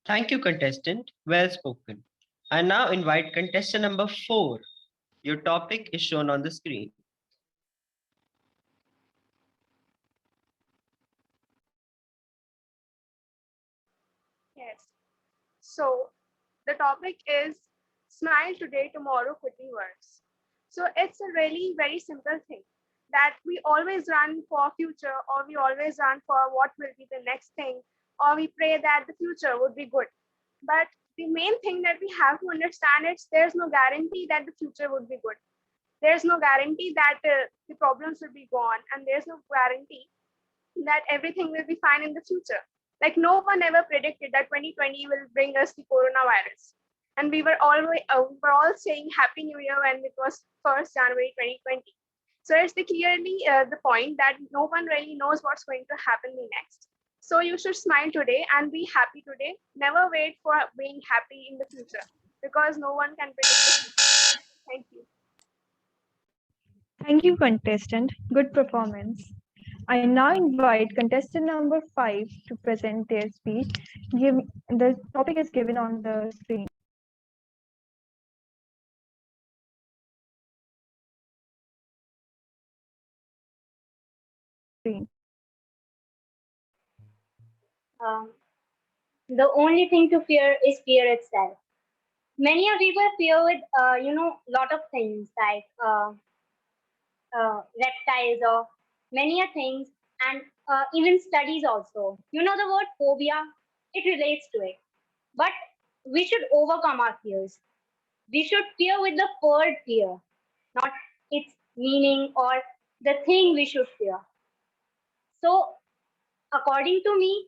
Thank you, contestant. Well spoken. I now invite contestant number 4. Your topic is shown on the screen. Yes. So the topic is smile today, tomorrow could be worse. So it's a really very simple thing that we always run for future, or we always run for what will be the next thing, or we pray that the future would be good. But the main thing that we have to understand is there's no guarantee that the future would be good. There's no guarantee that the problems will be gone, and there's no guarantee that everything will be fine in the future. Like no one ever predicted that 2020 will bring us the coronavirus, and we were all saying Happy New Year when it was 1st January 2020. So it's clearly the point that no one really knows what's going to happen next. So you should smile today and be happy today. Never wait for being happy in the future because no one can predict the future. Thank you. Thank you, contestant. Good performance. I now invite contestant number 5 to present their speech. The topic is given on the screen. The only thing to fear is fear itself. Many of people fear with, lot of things like reptiles or many a things, and even studies also. You know the word phobia? It relates to it. But we should overcome our fears. We should fear with the word fear, not its meaning or the thing we should fear. So, according to me,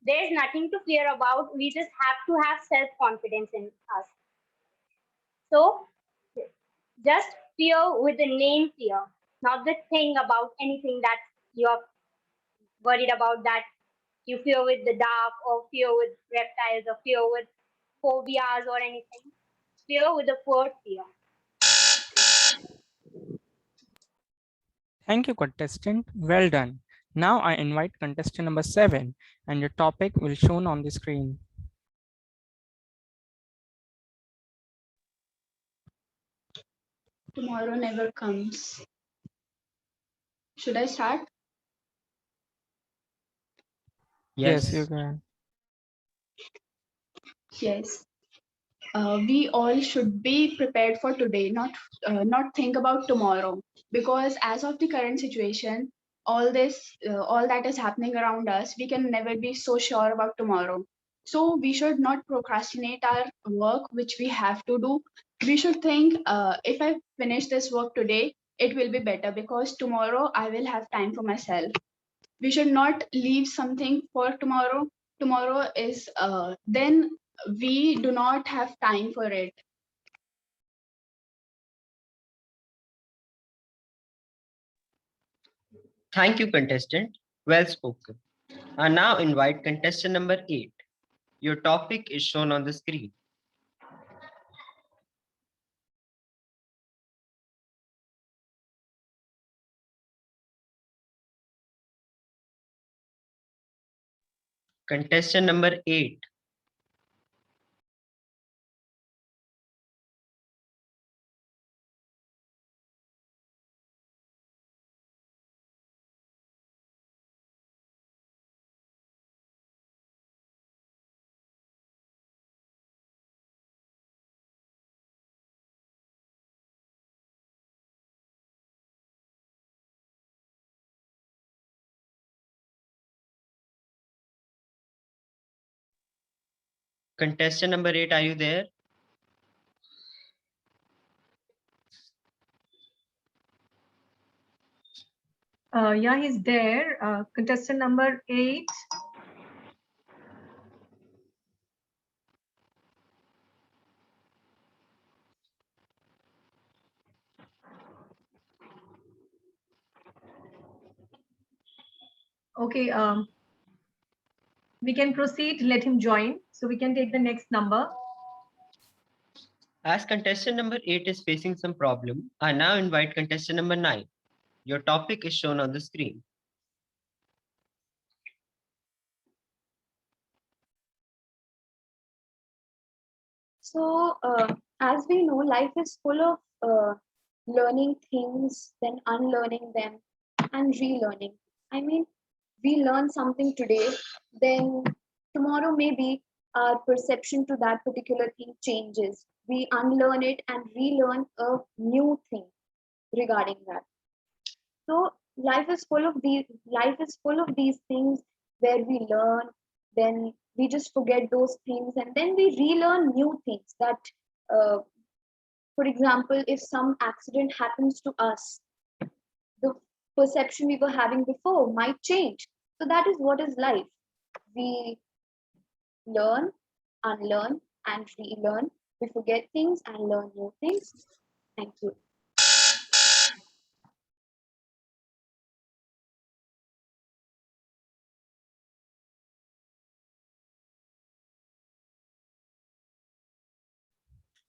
there's nothing to fear about. We just have to have self-confidence in us. So just fear with the name fear, not the thing about anything that you're worried about, that you fear with the dark or fear with reptiles or fear with phobias or anything. Fear with the word fear. Thank you, contestant. Well done. Now I invite contestant number 7 and your topic will shown on the screen. Tomorrow never comes. Should I start? Yes, you Yes. can. Yes. We all should be prepared for today, not think about tomorrow. Because as of the current situation, all that is happening around us, we can never be so sure about tomorrow. So we should not procrastinate our work, which we have to do. We should think, if I finish this work today, it will be better because tomorrow I will have time for myself. We should not leave something for tomorrow. Tomorrow is then we do not have time for it. Thank you, contestant. Well spoken. I now invite contestant number 8. Your topic is shown on the screen. Contestant number 8. Contestant number 8, are you there? Yeah, he's there. Contestant number 8. Okay, we can proceed, let him join. So we can take the next number. As contestant number 8 is facing some problem, I now invite contestant number 9. Your topic is shown on the screen. So, as we know, life is full of learning things, then unlearning them, and relearning. I mean, we learn something today, then tomorrow maybe our perception to that particular thing changes. We unlearn it and relearn a new thing regarding that. So life is full of these things where we learn, then we just forget those things, and then we relearn new things. That, uh, for example, if some accident happens to us, the perception we were having before might change. So that is what is life. We learn, unlearn, and relearn. We forget things and learn new things. Thank you.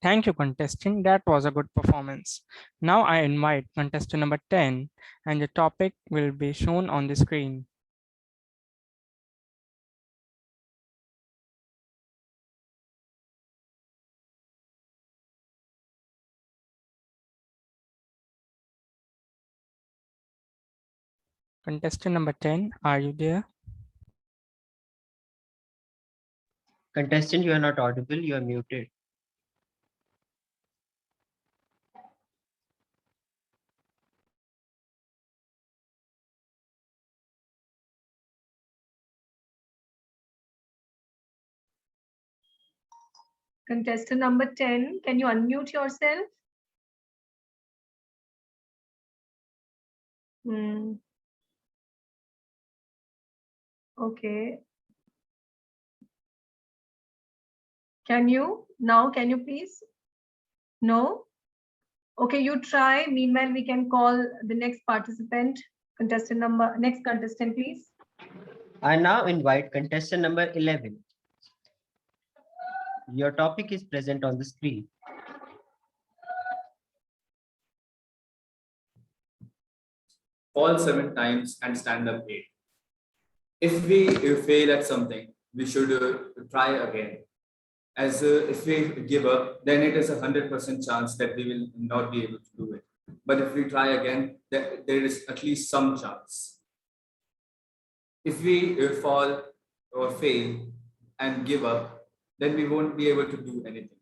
Thank you, contestant. That was a good performance. Now I invite contestant number 10 and your topic will be shown on the screen. Contestant number 10, are you there? Contestant, you are not audible, you are muted. Contestant number 10, can you unmute yourself? Okay. Can you? Now, can you please? No? Okay, you try. Meanwhile, we can call the next participant. Next contestant, please. I now invite contestant number 11. Your topic is present on the screen. Fall 7 times and stand up 8. If we fail at something, we should try again. As if we give up, then it is 100% chance that we will not be able to do it. But if we try again, there is at least some chance. If we fall or fail and give up, then we won't be able to do anything.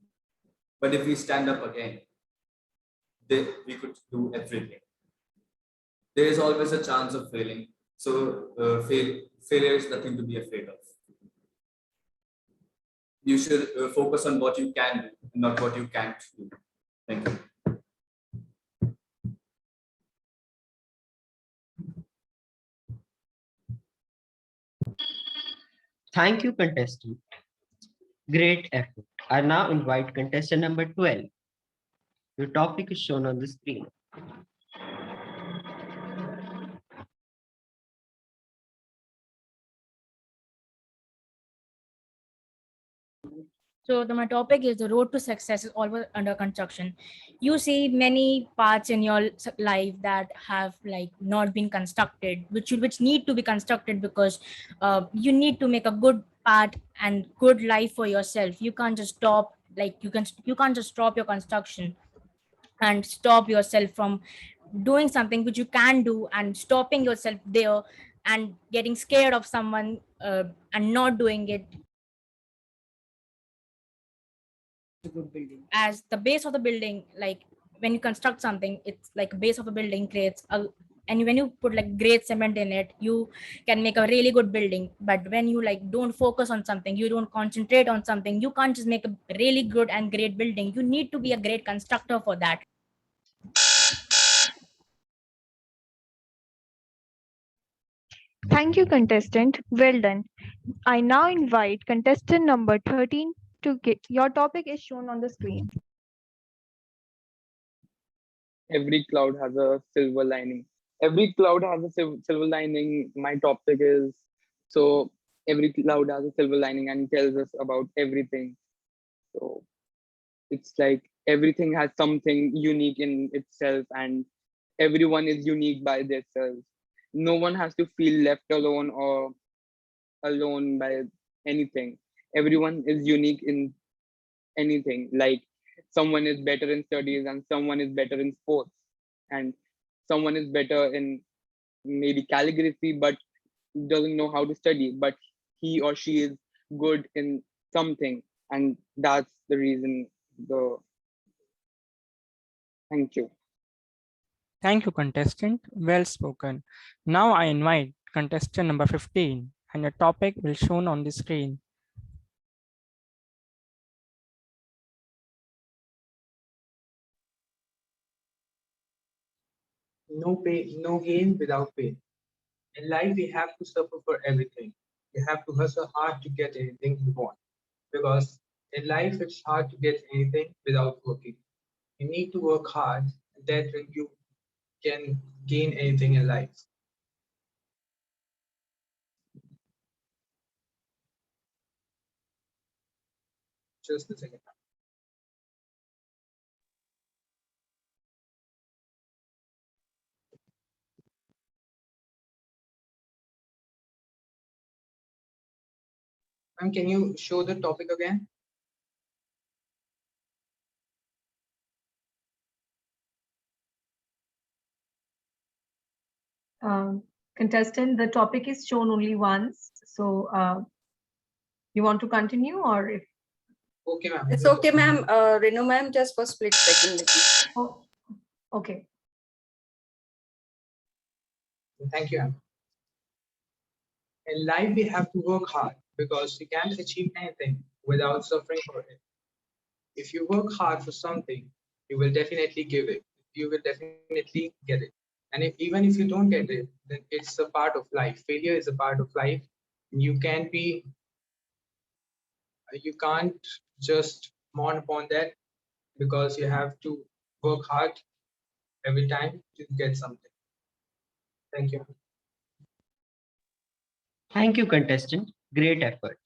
But if we stand up again, then we could do everything. There is always a chance of failing. So failure is nothing to be afraid of. You should focus on what you can do, not what you can't do. Thank you. Thank you, contestant. Great effort. I now invite contestant number 12. Your topic is shown on the screen. So my topic is the road to success is always under construction. You see many parts in your life that have like not been constructed, which need to be constructed because you need to make a good part and good life for yourself. You can't just stop you can't just stop your construction and stop yourself from doing something which you can do and stopping yourself there and getting scared of someone and not doing it. As the base of the building, like when you construct something, it's like a base of a building creates a, and when you put like great cement in it, you can make a really good building. But when you like don't focus on something, you don't concentrate on something, you can't just make a really good and great building. You need to be a great constructor for that. Thank you, contestant. Well done. I now invite contestant number 13 to get your topic is shown on the screen. Every cloud has a silver lining. Every cloud has a silver lining. My topic is so every cloud has a silver lining and tells us about everything. So it's like everything has something unique in itself, and everyone is unique by themselves. No one has to feel left alone or alone by anything. Everyone is unique in anything. Like someone is better in studies and someone is better in sports, and someone is better in maybe calligraphy but doesn't know how to study, but he or she is good in something, and that's the reason. The Thank you. Thank you, contestant. Well spoken. Now I invite contestant number 15, and your topic will shown on the screen. No pain, no gain without pain. In life, we have to suffer for everything. We have to hustle hard to get anything we want. Because in life, it's hard to get anything without working. You need to work hard, and that when you can gain anything in life. Just a second. Ma'am, can you show the topic again? Contestant, the topic is shown only once. So you want to continue or if? Okay, ma'am. It's okay, ma'am. Renu ma'am, just for split second. Oh, okay. Thank you, ma'am. In life, we have to work hard because you can't achieve anything without suffering for it. If you work hard for something, you will definitely give it. You will definitely get it. And even if you don't get it, then it's a part of life. Failure is a part of life. You can't just mourn upon that because you have to work hard every time to get something. Thank you. Thank you, contestant. Great effort.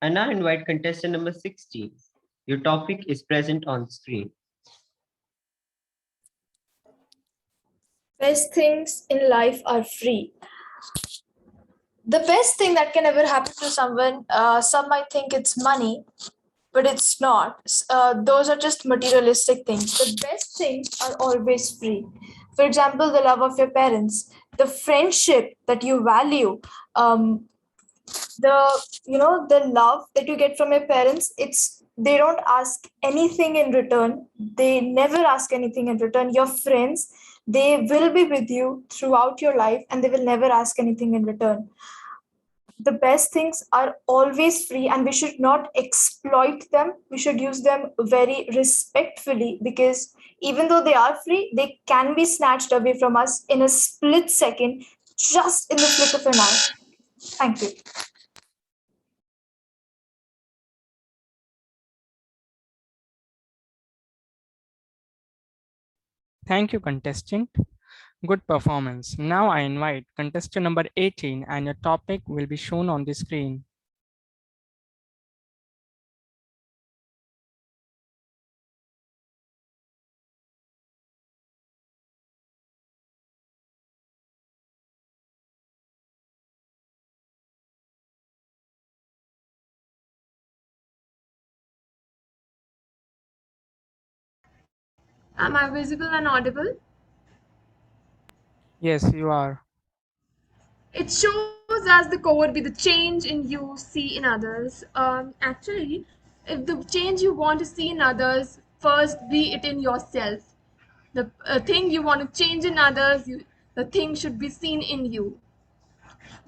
I now invite contestant number 16. Your topic is present on screen. Best things in life are free. The best thing that can ever happen to someone, some might think it's money, but it's not. Those are just materialistic things. The best things are always free. For example, the love of your parents, the friendship that you value, the the love that you get from your parents. It's they don't ask anything in return. They never ask anything in return. Your friends, they will be with you throughout your life, and they will never ask anything in return. The best things are always free, and we should not exploit them. We should use them very respectfully, because even though they are free, they can be snatched away from us in a split second, just in the flick of an eye. Thank you. Thank you, contestant. Good performance. Now I invite contestant number 18 and your topic will be shown on the screen. Am I visible and audible? Yes, you are. It shows as the core be the change in you see in others. Actually, if the change you want to see in others, first be it in yourself. The thing you want to change in others, the thing should be seen in you.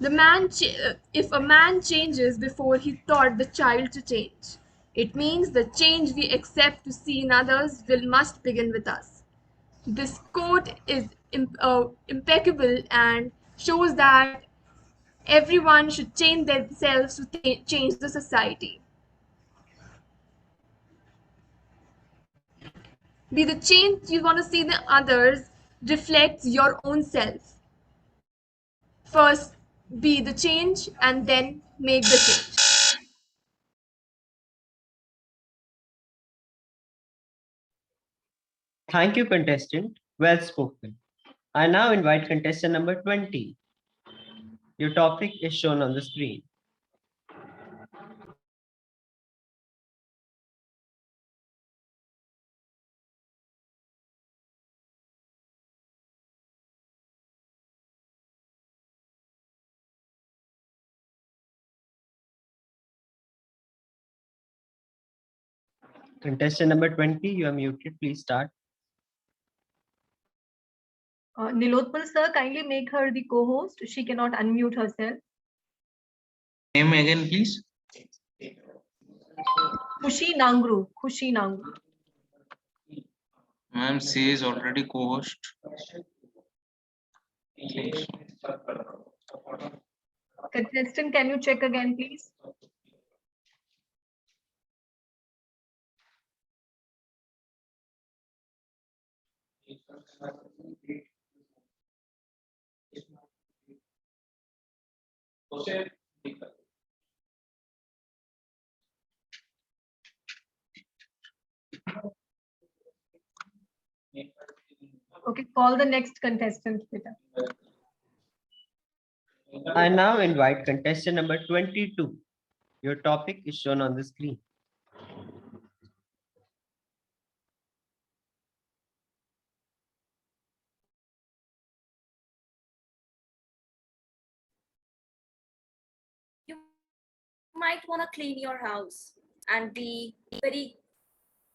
If a man changes before he taught the child to change, it means the change we accept to see in others must begin with us. This quote is impeccable and shows that everyone should change themselves to change the society. Be the change you want to see in the others reflects your own self. First, be the change and then make the change. Thank you, contestant. Well spoken. I now invite contestant number 20. Your topic is shown on the screen. Contestant number 20, you are muted. Please start. Nilotpal sir, kindly make her the co-host. She cannot unmute herself. Name again, please. Khushi Nangru. Khushi Nangru. Ma'am, she is already co-host. Contestant, can you check again, please? Okay, call the next contestant, Peter. I now invite contestant number 22. Your topic is shown on the screen. You might want to clean your house and be very,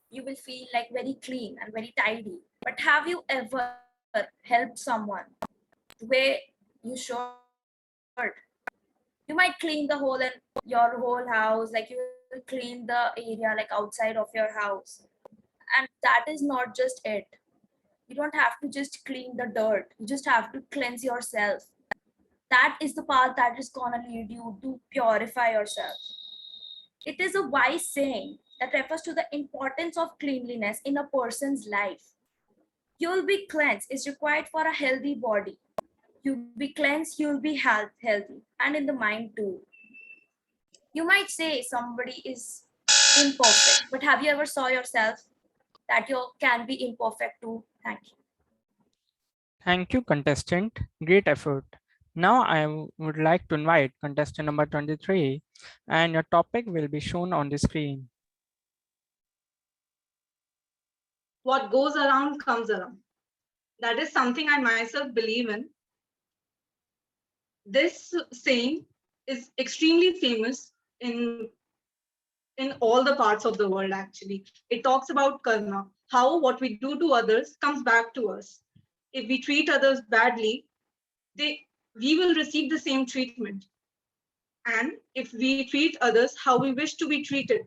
you will feel like very clean and very tidy. But have you ever helped someone where you should? You might clean the whole and your whole house, like you will clean the area like outside of your house. And that is not just it. You don't have to just clean the dirt. You just have to cleanse yourself. That is the path that is gonna lead you to purify yourself. It is a wise saying that refers to the importance of cleanliness in a person's life. You'll be cleansed is required for a healthy body. You'll be cleansed, you'll be healthy, and in the mind too. You might say somebody is imperfect, but have you ever saw yourself that you can be imperfect too? Thank you. Thank you, contestant. Great effort. Now I would like to invite contestant number 23, and your topic will be shown on the screen. What goes around comes around. That is something I myself believe in. This saying is extremely famous in all the parts of the world, actually. It talks about karma, how what we do to others comes back to us. If we treat others badly, we will receive the same treatment. And if we treat others how we wish to be treated,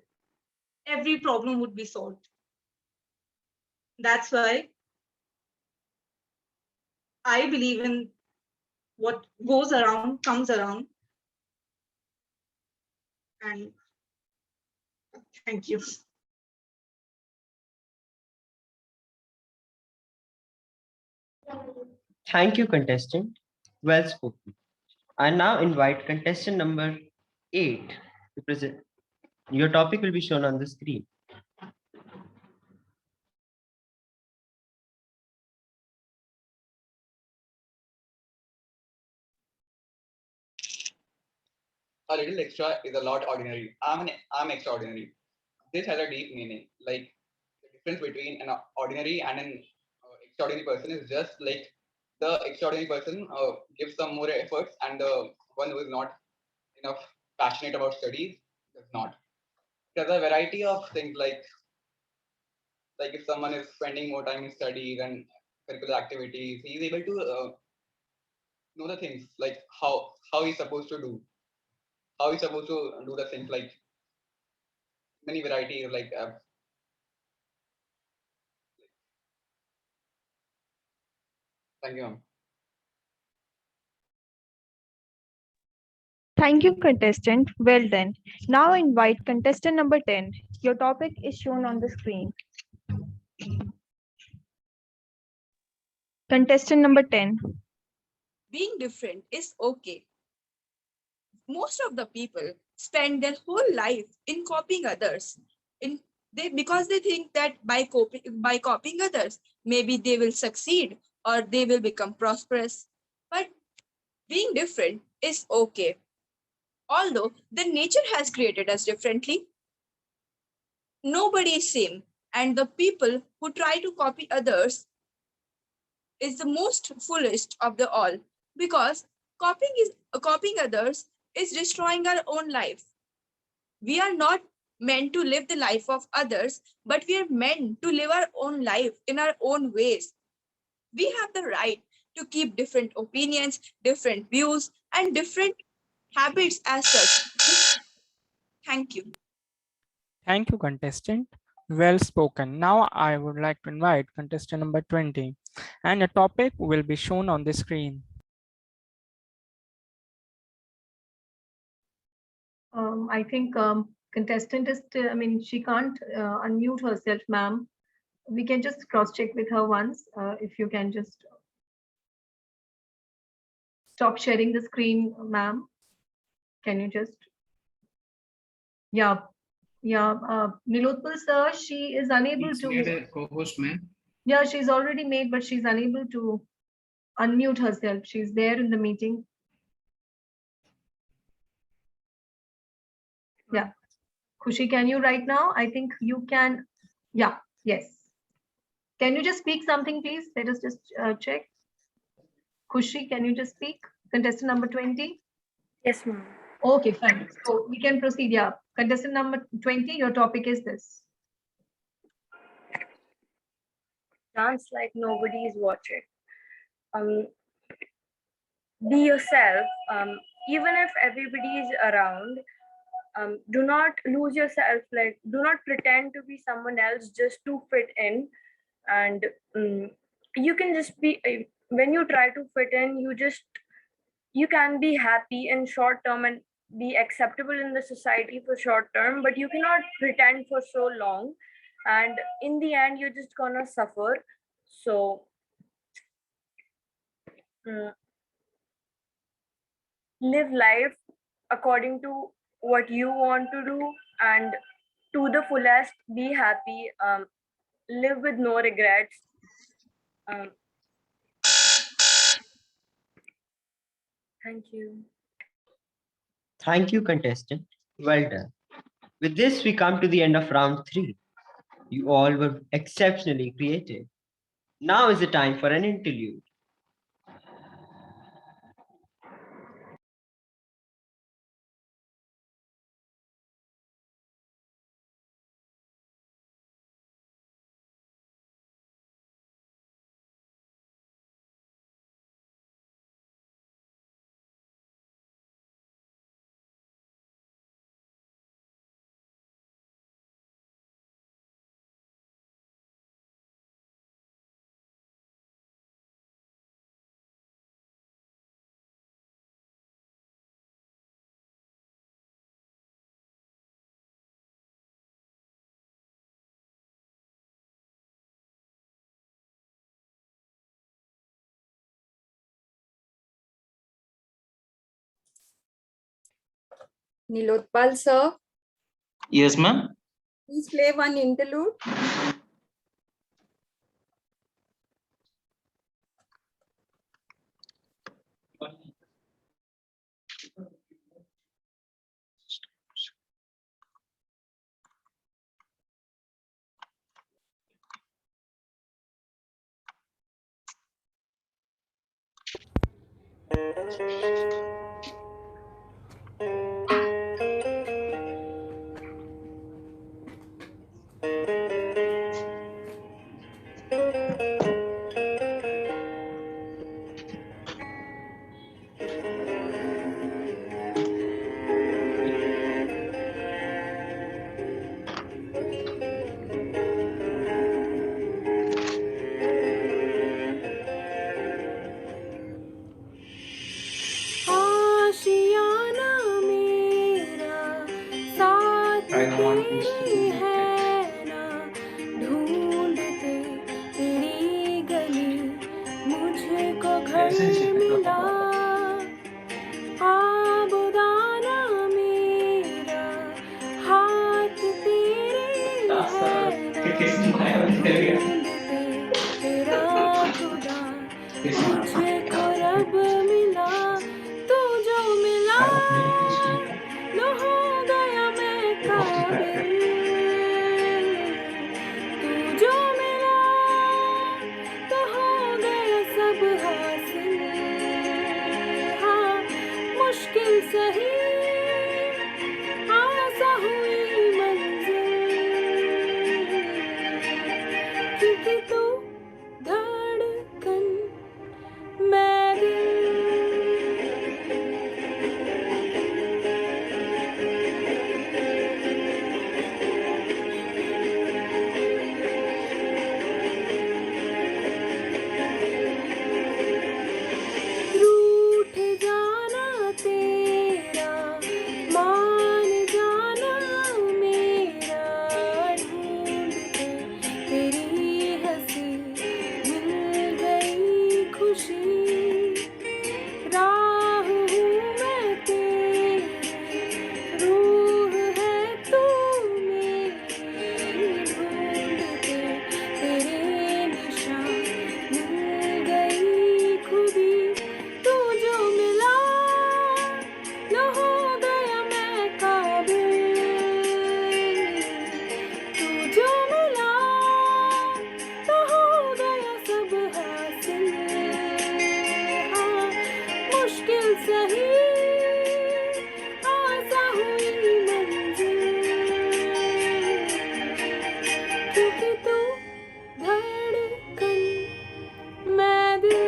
every problem would be solved. That's why I believe in what goes around comes around. And thank you. Thank you, contestant. Well spoken. I now invite contestant number 8 to present. Your topic will be shown on the screen. A little extra is a lot ordinary. I'm extraordinary. This has a deep meaning. Like the difference between an ordinary and an extraordinary person is just like the extraordinary person gives some more efforts, and the one who is not enough passionate about studies does not. There's a variety of things like if someone is spending more time in studies and curricular activities, he's able to know the things like how he's supposed to do, how he's supposed to do the things like many varieties thank you, ma'am. Thank you, contestant. Well done. Now I invite contestant number 10. Your topic is shown on the screen. Contestant number 10. Being different is okay. Most of the people spend their whole life in copying others. Because they think that by copying others, maybe they will succeed or they will become prosperous. But being different is okay. Although the nature has created us differently, nobody is same, and the people who try to copy others is the most foolish of the all, because copying others is destroying our own life. We are not meant to live the life of others, but we are meant to live our own life in our own ways. We have the right to keep different opinions, different views, and different habits as such. Thank you. Thank you, contestant. Well spoken. Now I would like to invite contestant number 20, and your topic will be shown on the screen. I think contestant is still, I mean, she can't unmute herself, ma'am. We can just cross-check with her once. If you can just stop sharing the screen, ma'am. Can you just? Yeah. Nilotpal sir, she is unable to. Made a co-host, ma'am. Yeah, she's already made, but she's unable to unmute herself. She's there in the meeting. Yeah. Khushi, can you right now? I think you can. Yeah, yes. Can you just speak something, please? Let us just check. Khushi, can you just speak? Contestant number 20? Yes, ma'am. Okay, fine. So we can proceed. Yeah. Contestant number 20, your topic is this. Dance like nobody is watching. Be yourself, even if everybody is around. Do not lose yourself. Like, do not pretend to be someone else just to fit in. And you can just be. When you try to fit in, you can be happy in short term and be acceptable in the society for short term, but you cannot pretend for so long, and in the end you're just gonna suffer. So live life according to what you want to do, and to the fullest, be happy, live with no regrets. um, Thank you. Thank you, contestant. Well done. With this, we come to the end of round 3. You all were exceptionally creative. Now is the time for an interlude. Nilotpal sir, Yes, ma'am. please play one interlude. आशियाना मेरा साथ तेरी है ना, ढूंढते तेरी गली मुझको घर मिला। आबुदाना मेरा हाथ तेरी है ना, ढूंढते तेरा खुदा मुझको रब मिला। तू जो मिला लो हो गया मैं काबिल, तू जो मिला तो हो गया सब हासिल। हाँ मुश्किल सही आसा हुई मंजिल, क्योंकि तू धड़कन मैं दिल। रूठ जाना तेरा मान जाना मेरा, ढूंढते तेरी हंसी मिल गई खुशी। राह हूँ मैं तेरी, रूह है तू मेरी, ढूंढते तेरे निशान मिल गई खुदी। तू जो मिला लो हो गया मैं काबिल, तू जो मिला तो हो गया सब हासिल। हाँ मुश्किल सही आसा हुई मंजिल, क्योंकि तू धड़कन मैं दिल।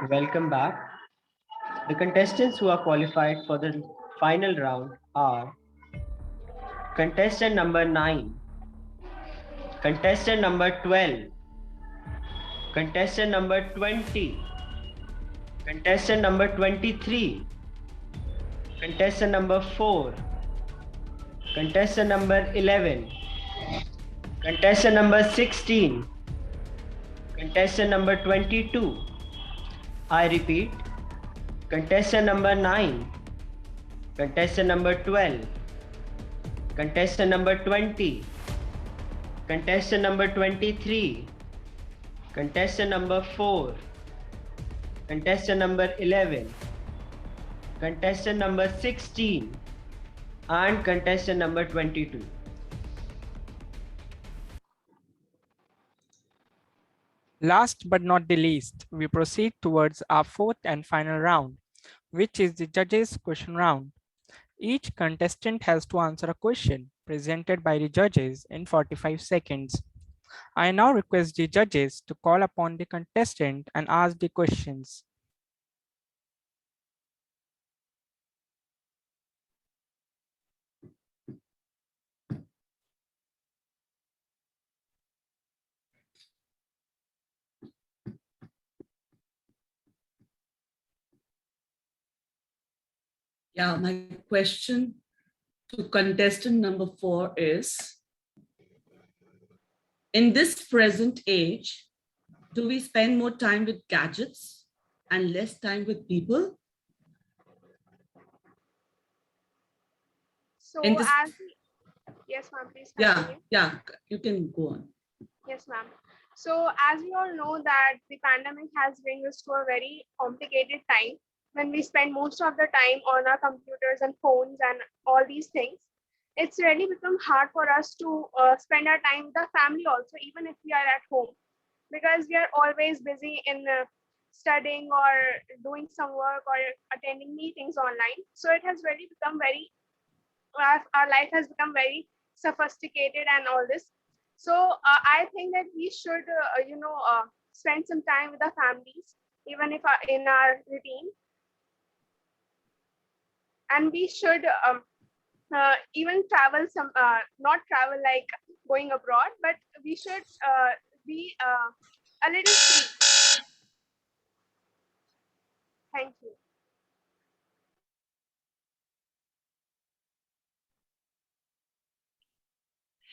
Welcome back. The contestants who are qualified for the final round are contestant number 9, contestant number 12, contestant number 20, contestant number 23, contestant number 4, contestant number 11, contestant number 16, contestant number 22. I repeat, contestant number 9, contestant number 12, contestant number 20, Contestant number 23. Contestant number 4. Contestant number 11. Contestant number 16. And contestant number 22. Last but not the least, we proceed towards our fourth and final round, which is the judges' question round. Each contestant has to answer a question presented by the judges in 45 seconds. I now request the judges to call upon the contestant and ask the questions. Yeah, my question to contestant number 4 is, in this present age, do we spend more time with gadgets and less time with people? So In this, yes, ma'am, please yeah, continue. yeah, you can go on. Yes, ma'am. So as we all know that the pandemic has bring us to a very complicated time when we spend most of the time on our computers and phones and all these things. It's really become hard for us to spend our time with our family also, even if we are at home, because we are always busy in studying or doing some work or attending meetings online. So it has really become very, our life has become very sophisticated and all this. So I think that we should, spend some time with our families, even if in our routine. And we should even travel some, not travel like going abroad, but we should be a little free. Thank you.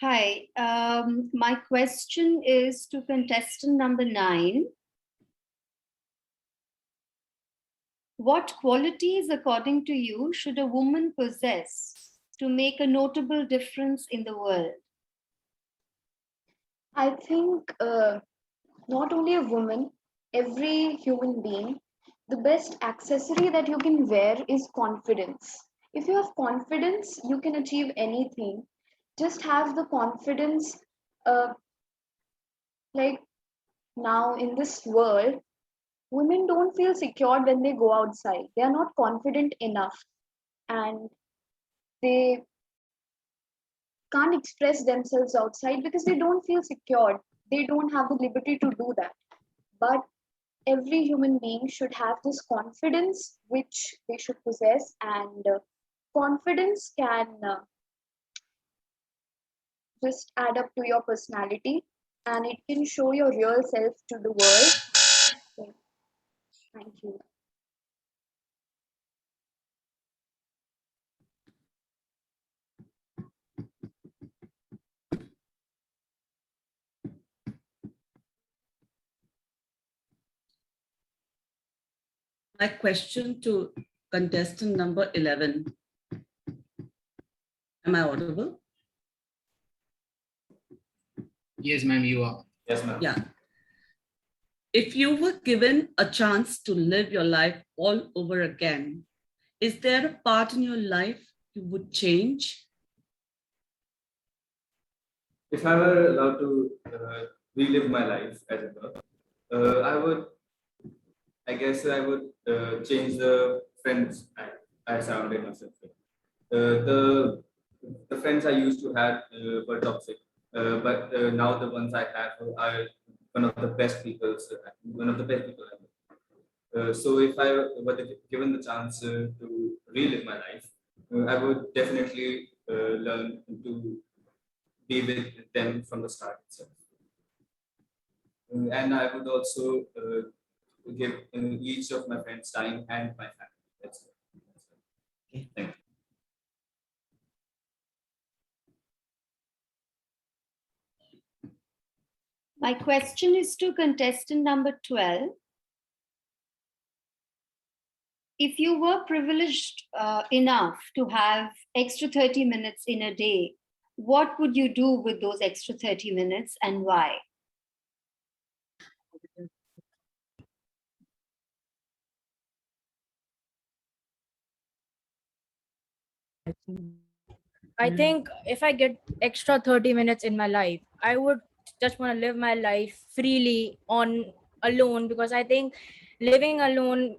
Hi, my question is to contestant number 9. What qualities, according to you, should a woman possess to make a notable difference in the world? I think not only a woman, every human being, the best accessory that you can wear is confidence. If you have confidence, you can achieve anything. Just have the confidence, like now in this world, women don't feel secure when they go outside. They are not confident enough and they can't express themselves outside because they don't feel secured. They don't have the liberty to do that. But every human being should have this confidence which they should possess, and confidence can just add up to your personality and it can show your real self to the world. So, thank you. My question to contestant number 11. Am I audible? Yes, ma'am, you are. Yes, ma'am. Yeah. If you were given a chance to live your life all over again, is there a part in your life you would change? If I were allowed to relive my life as it were, I guess I would change the friends I surrounded myself with. The friends I used to have were toxic, but now the ones I have are one of the best people. One of the best people I know. So if I were given the chance to relive my life, I would definitely learn to be with them from the start itself. And I would also give each of my friends time and my family. That's it. Okay, thank you. My question is to contestant number 12. If you were privileged enough to have extra 30 minutes in a day What would you do with those extra 30 minutes and why? I think if I get extra 30 minutes in my life, I would just want to live my life freely on alone, because I think living alone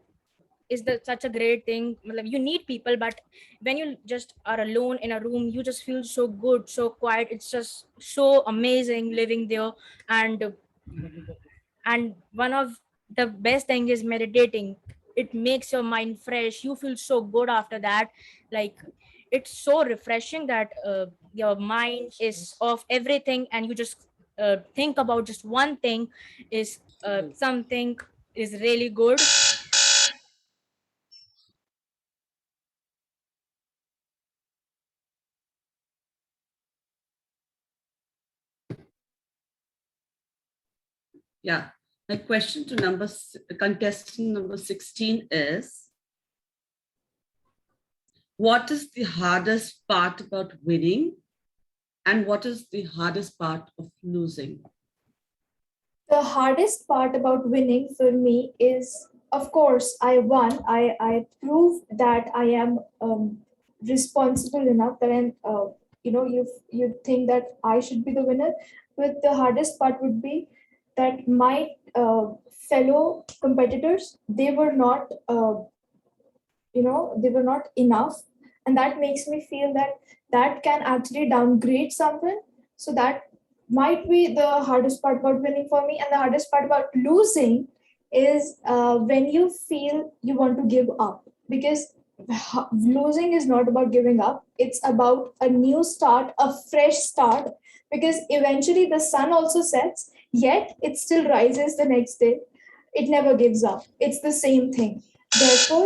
is such a great thing. You need people, but when you just are alone in a room, you just feel so good, so quiet. It's just so amazing living there. And one of the best thing is meditating. It makes your mind fresh. You feel so good after that. Like, it's so refreshing that your mind is off everything, and you just think about just one thing. Is something is really good. Yeah. My question to contestant number 16 is, what is the hardest part about winning and what is the hardest part of losing? The hardest part about winning for me is, of course, I won. I proved that I am responsible enough that I'm, you think that I should be the winner. But the hardest part would be that my fellow competitors, they were not, they were not enough, and that makes me feel that that can actually downgrade someone. So that might be the hardest part about winning for me. And the hardest part about losing is when you feel you want to give up, because losing is not about giving up, it's about a new start, a fresh start, because eventually the sun also sets, yet it still rises the next day. It never gives up, it's the same thing. Therefore,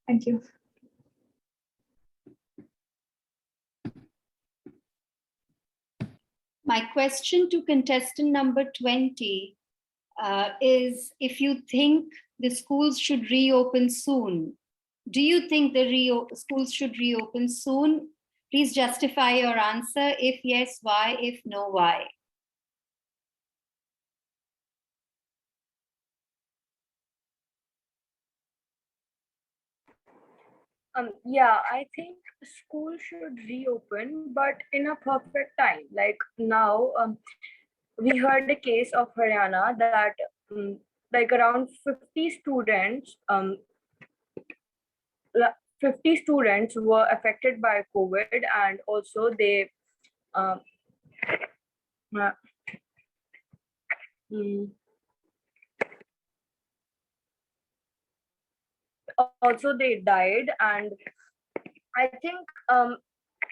thank you. My question to contestant number 20 is, if you think the schools should reopen soon, do you think the schools should reopen soon? Please justify your answer. If yes, why? If no, why? Yeah, I think school should reopen, but in a perfect time. Like now, we heard a case of Haryana that like around 50 students, 50 students were affected by COVID, and also they uh, uh, mm, also they died. And I think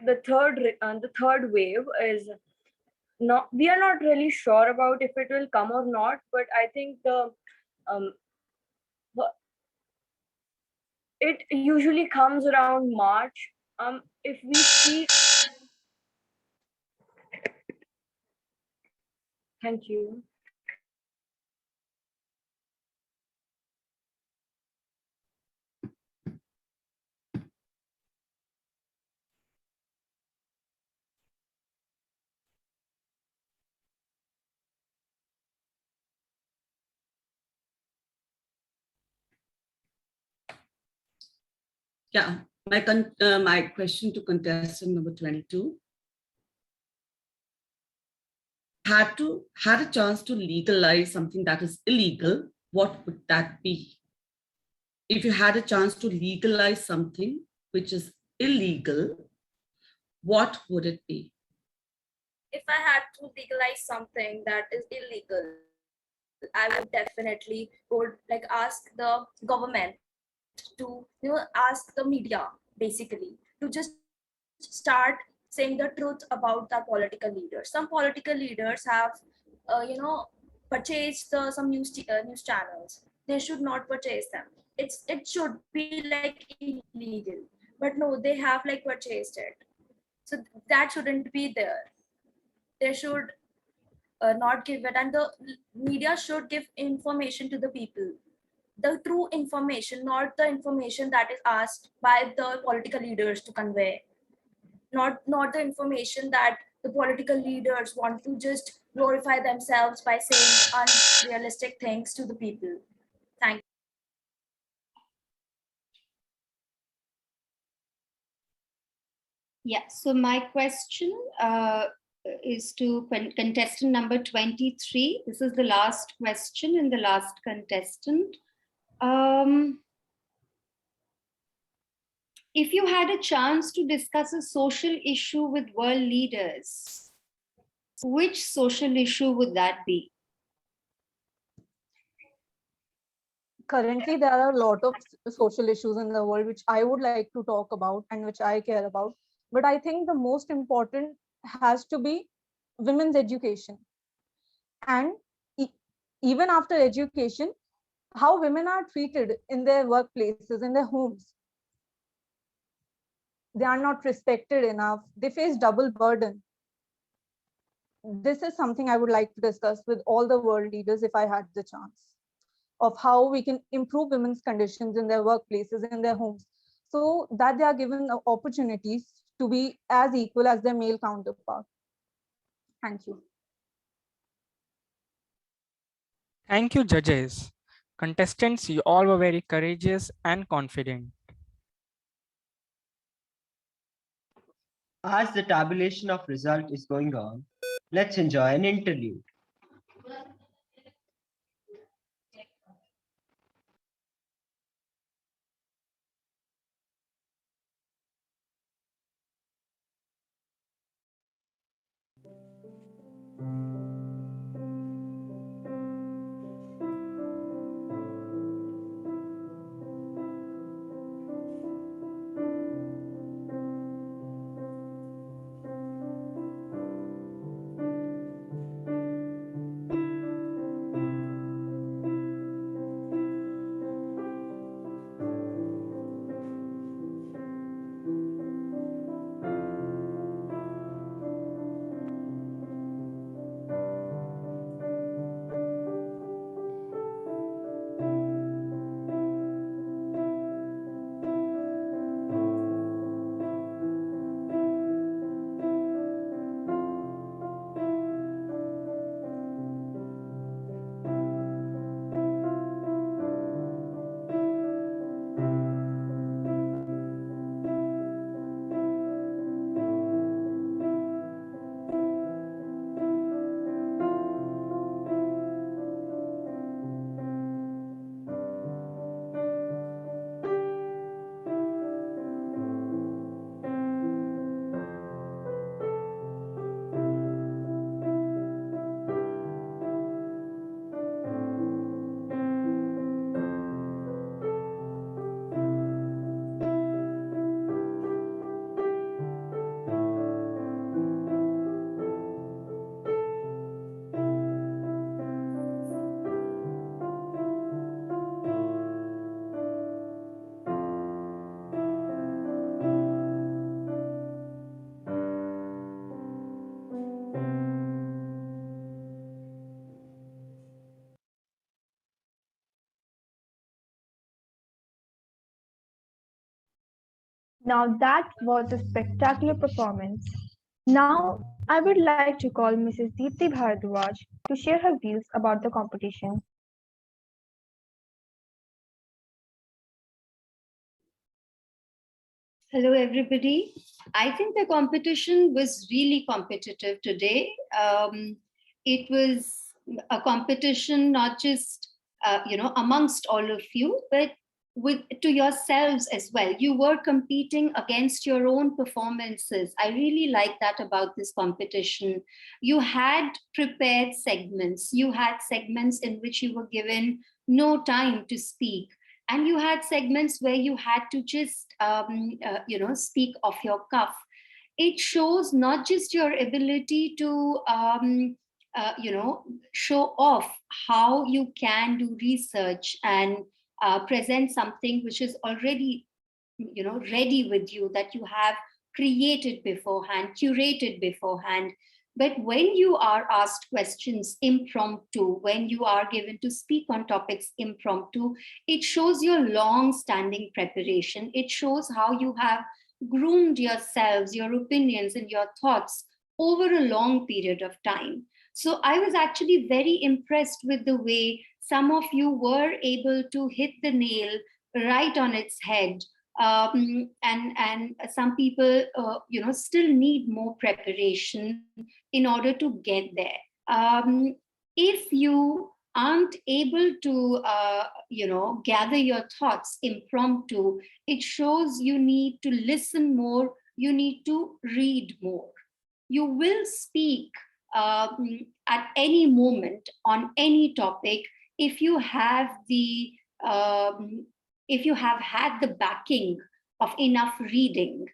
the third wave is not, we are not really sure about if it will come or not, but I think um it usually comes around March. If we see, thank you. Yeah, my question to contestant number 22. Had a chance to legalize something that is illegal, what would that be? If you had a chance to legalize something which is illegal, what would it be? If I had to legalize something that is illegal, I would definitely would like ask the government to, ask the media basically to just start saying the truth about the political leaders. Some political leaders have, purchased some news channels. They should not purchase them. It should be like illegal, but no, they have like purchased it. So that shouldn't be there. They should not give it, and the media should give information to the people, the true information, not the information that is asked by the political leaders to convey. not the information that the political leaders want to just glorify themselves by saying unrealistic things to the people. Thank you. Yeah, so my question is to contestant number 23. This is the last question and the last contestant. If you had a chance to discuss a social issue with world leaders, which social issue would that be? Currently, there are a lot of social issues in the world which I would like to talk about and which I care about. But I think the most important has to be women's education. And even after education, how women are treated in their workplaces, in their homes. They are not respected enough. They face double burden. This is something I would like to discuss with all the world leaders if I had the chance, of how we can improve women's conditions in their workplaces, in their homes, so that they are given opportunities to be as equal as their male counterpart. Thank you. Thank you, judges. Contestants, you all were very courageous and confident. As the tabulation of result is going on, let's enjoy an interlude. Now that was a spectacular performance. Now I would like to call Mrs. Deepti Bhardwaj to share her views about the competition. Hello, everybody. I think the competition was really competitive today. It was a competition not just amongst all of you, but with to yourselves as well. You were competing against your own performances. I really like that about this competition. You had prepared segments. You had segments in which you were given no time to speak, and you had segments where you had to just speak off your cuff. It shows not just your ability to show off how you can do research and present something which is already ready with you, that you have created beforehand, curated beforehand. But when you are asked questions impromptu, when you are given to speak on topics impromptu, it shows your long standing preparation. It shows how you have groomed yourselves, your opinions, and your thoughts over a long period of time. So I was actually very impressed with the way some of you were able to hit the nail right on its head. And some people, still need more preparation in order to get there. If you aren't able to, gather your thoughts impromptu, it shows you need to listen more, you need to read more. You will speak at any moment on any topic if you have had the backing of enough reading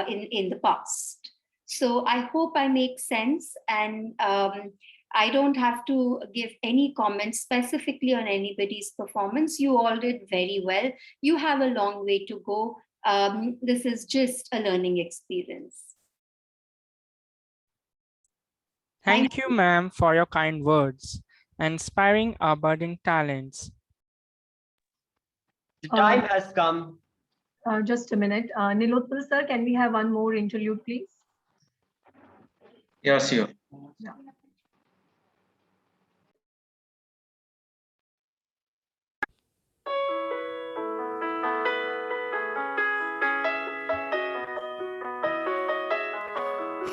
in the past. So I hope I make sense, and I don't have to give any comments specifically on anybody's performance. You all did very well. You have a long way to go. This is just a learning experience. Thank you, ma'am, for your kind words, inspiring our budding talents. The time has come. Just a minute. Nilotpal sir, can we have one more interlude, please? Yeah, sure. Yeah.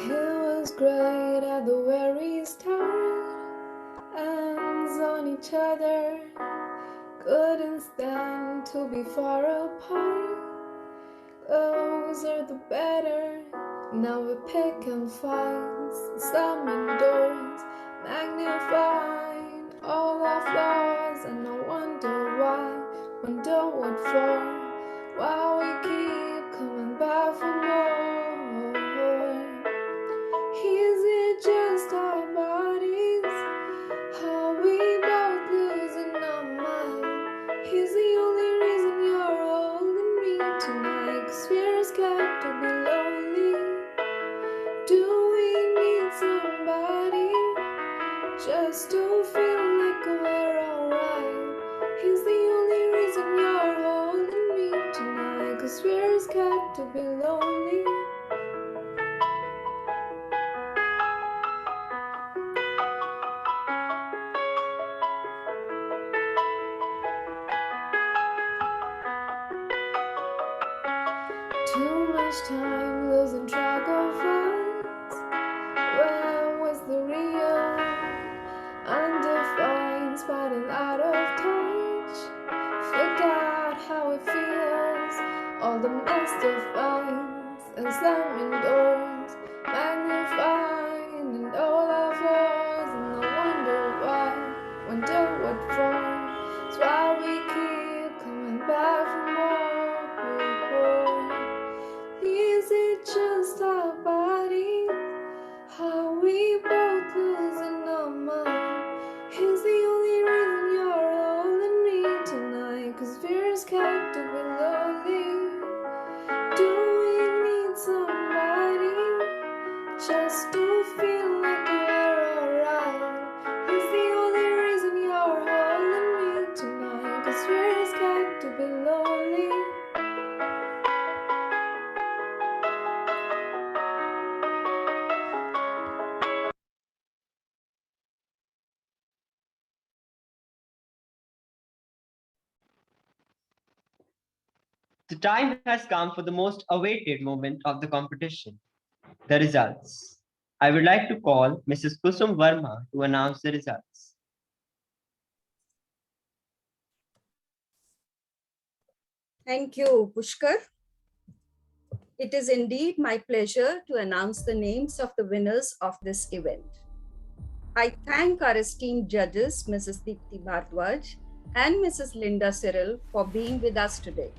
He was great at the very start, hands on each other, couldn't stand to be far apart. Closer the better, now we pick and find some indoors, magnifying all our flaws, and I wonder why, wonder what for, why we keep coming back for more. Is it just our bodies? How we both losing our mind? He's the only reason you're holding me tonight, 'cause we're scared to be lonely. Do we need somebody just to feel like we're alright? He's the only reason you're holding me tonight, 'cause we're scared to be lonely. Too much time losing track of us. Where was the real? Undefined, spotted out of touch. Forgot how it feels. All the messed up finds and slamming doors, magnifying and all our flaws. And I wonder why, wonder what for. It's why we keep coming back for more. Is it just our bodies? How we both losing our mind? He's the only reason you're holding me tonight, 'cause we're scared to be lonely. Do we need somebody just to feel like we're alright? He's the only reason you're holding me tonight, 'cause we're scared to be lonely. The time has come for the most awaited moment of the competition, the results. I would like to call Mrs. Kusum Verma to announce the results. Thank you, Pushkar. It is indeed my pleasure to announce the names of the winners of this event. I thank our esteemed judges, Mrs. Deepthi Bhardwaj and Mrs. Linda Cyril, for being with us today.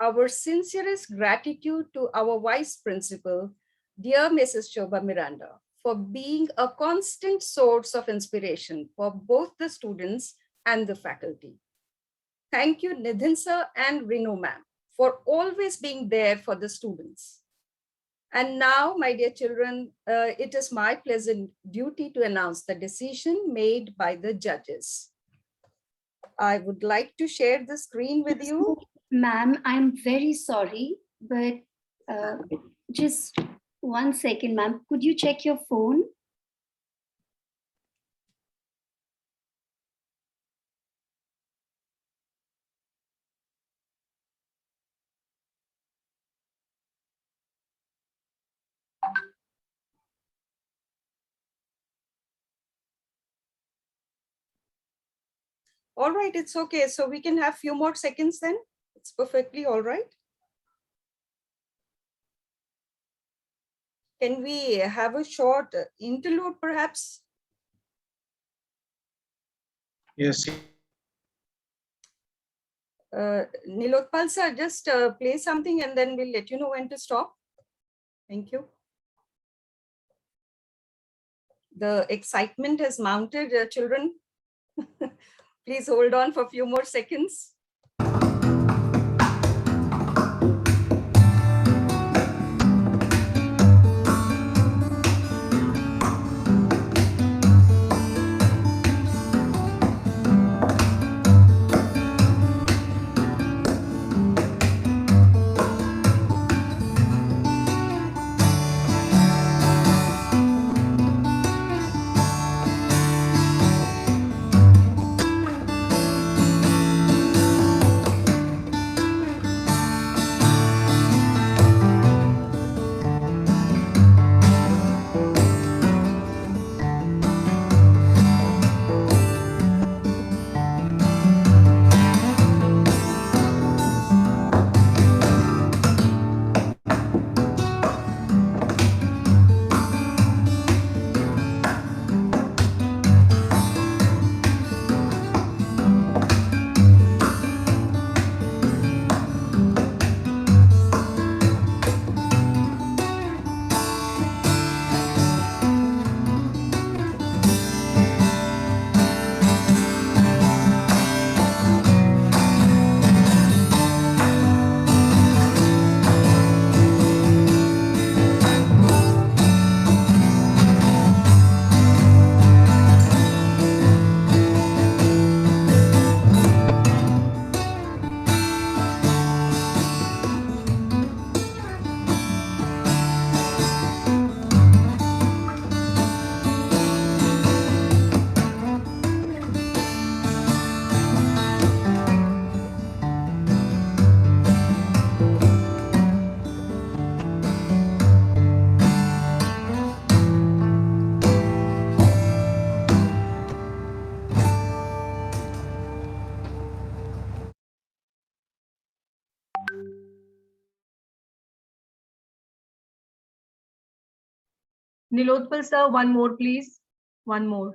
Our sincerest gratitude to our Vice Principal, dear Mrs. Shobha Miranda, for being a constant source of inspiration for both the students and the faculty. Thank you, Nidhin sir and Renu ma'am, for always being there for the students. And now, my dear children, it is my pleasant duty to announce the decision made by the judges. I would like to share the screen with you. Ma'am, I'm very sorry, but Just 1 second, ma'am. Could you check your phone? All right, it's okay. So we can have few more seconds then. It's perfectly all right. Can we have a short interlude perhaps? Yes. Nilotpal sir, just play something and then we'll let you know when to stop. Thank you. The excitement has mounted, children. Please hold on for a few more seconds. Nilotpal sir, one more, please. One more.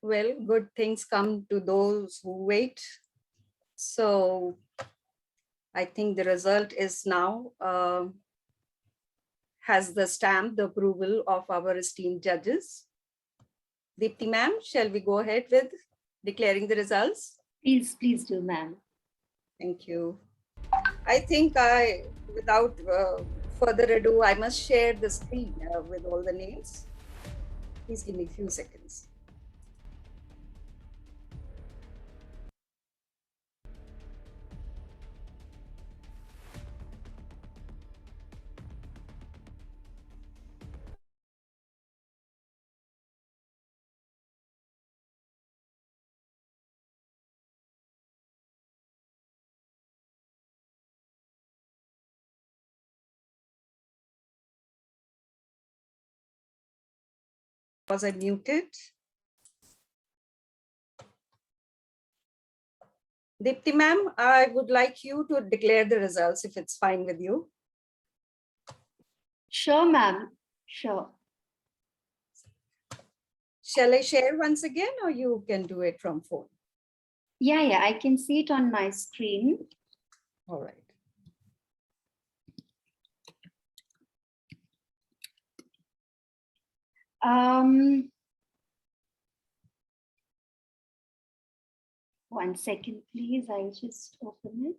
Well, good things come to those who wait. So I think the result is now has the stamp, the approval of our esteemed judges. Deepti ma'am, shall we go ahead with declaring the results? Please do, ma'am. Thank you. I think without further ado, I must share the screen with all the names. Please give me a few seconds. Was I muted? Deepti ma'am, I would like you to declare the results if it's fine with you. Sure, ma'am. Sure. Shall I share once again or you can do it from phone? Yeah, I can see it on my screen. All right. One second, please. I'll just open it.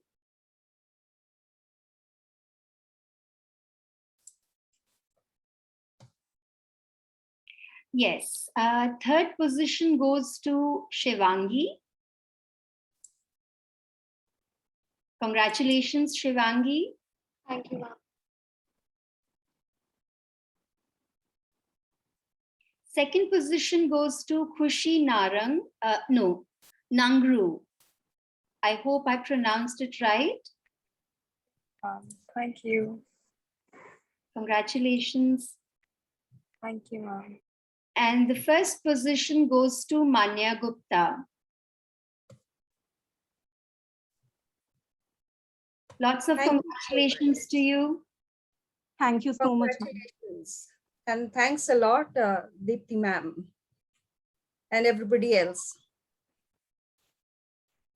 Yes, third position goes to Shivangi. Congratulations, Shivangi. Thank you, ma'am. Second position goes to Khushi Narang. No, Nangru. I hope I pronounced it right. Thank you. Congratulations. Thank you, ma'am. And the first position goes to Manya Gupta. Lots of congratulations to you. Thank you so much. Congratulations. And thanks a lot, Deepti ma'am, and everybody else.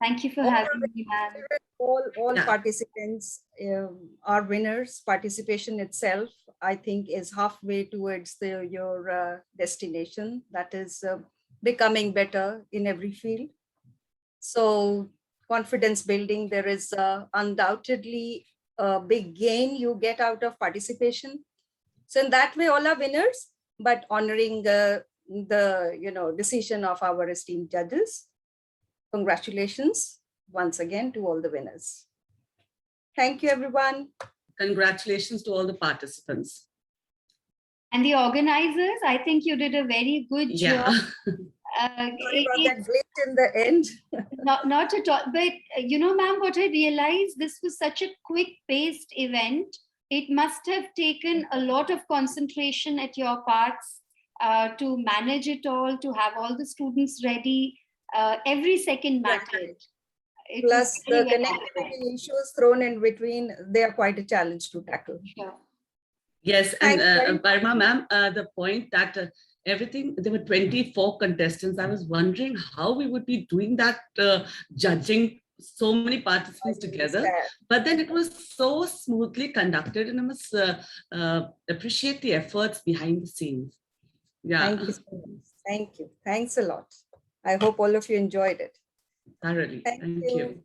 Thank you for having me, ma'am. All participants are winners. Participation itself, I think, is halfway towards your destination. That is becoming better in every field. So confidence building, there is undoubtedly a big gain you get out of participation. So in that way, all are winners, but honoring the decision of our esteemed judges. Congratulations once again to all the winners. Thank you, everyone. Congratulations to all the participants. And the organizers, I think you did a very good job. Sorry about that glitch in the end. Not at all. But ma'am, what I realized, this was such a quick-paced event. It must have taken a lot of concentration at your parts to manage it all, to have all the students ready. Every second mattered. Plus the connectivity issues thrown in between, they are quite a challenge to tackle. Sure. Yes, and Parma ma'am, the point that there were 24 contestants. I was wondering how we would be doing that, judging so many participants together. But then it was so smoothly conducted, and I must appreciate the efforts behind the scenes. Yeah. Thank you so much. Thank you. Thanks a lot. I hope all of you enjoyed it. Thoroughly. Thank you.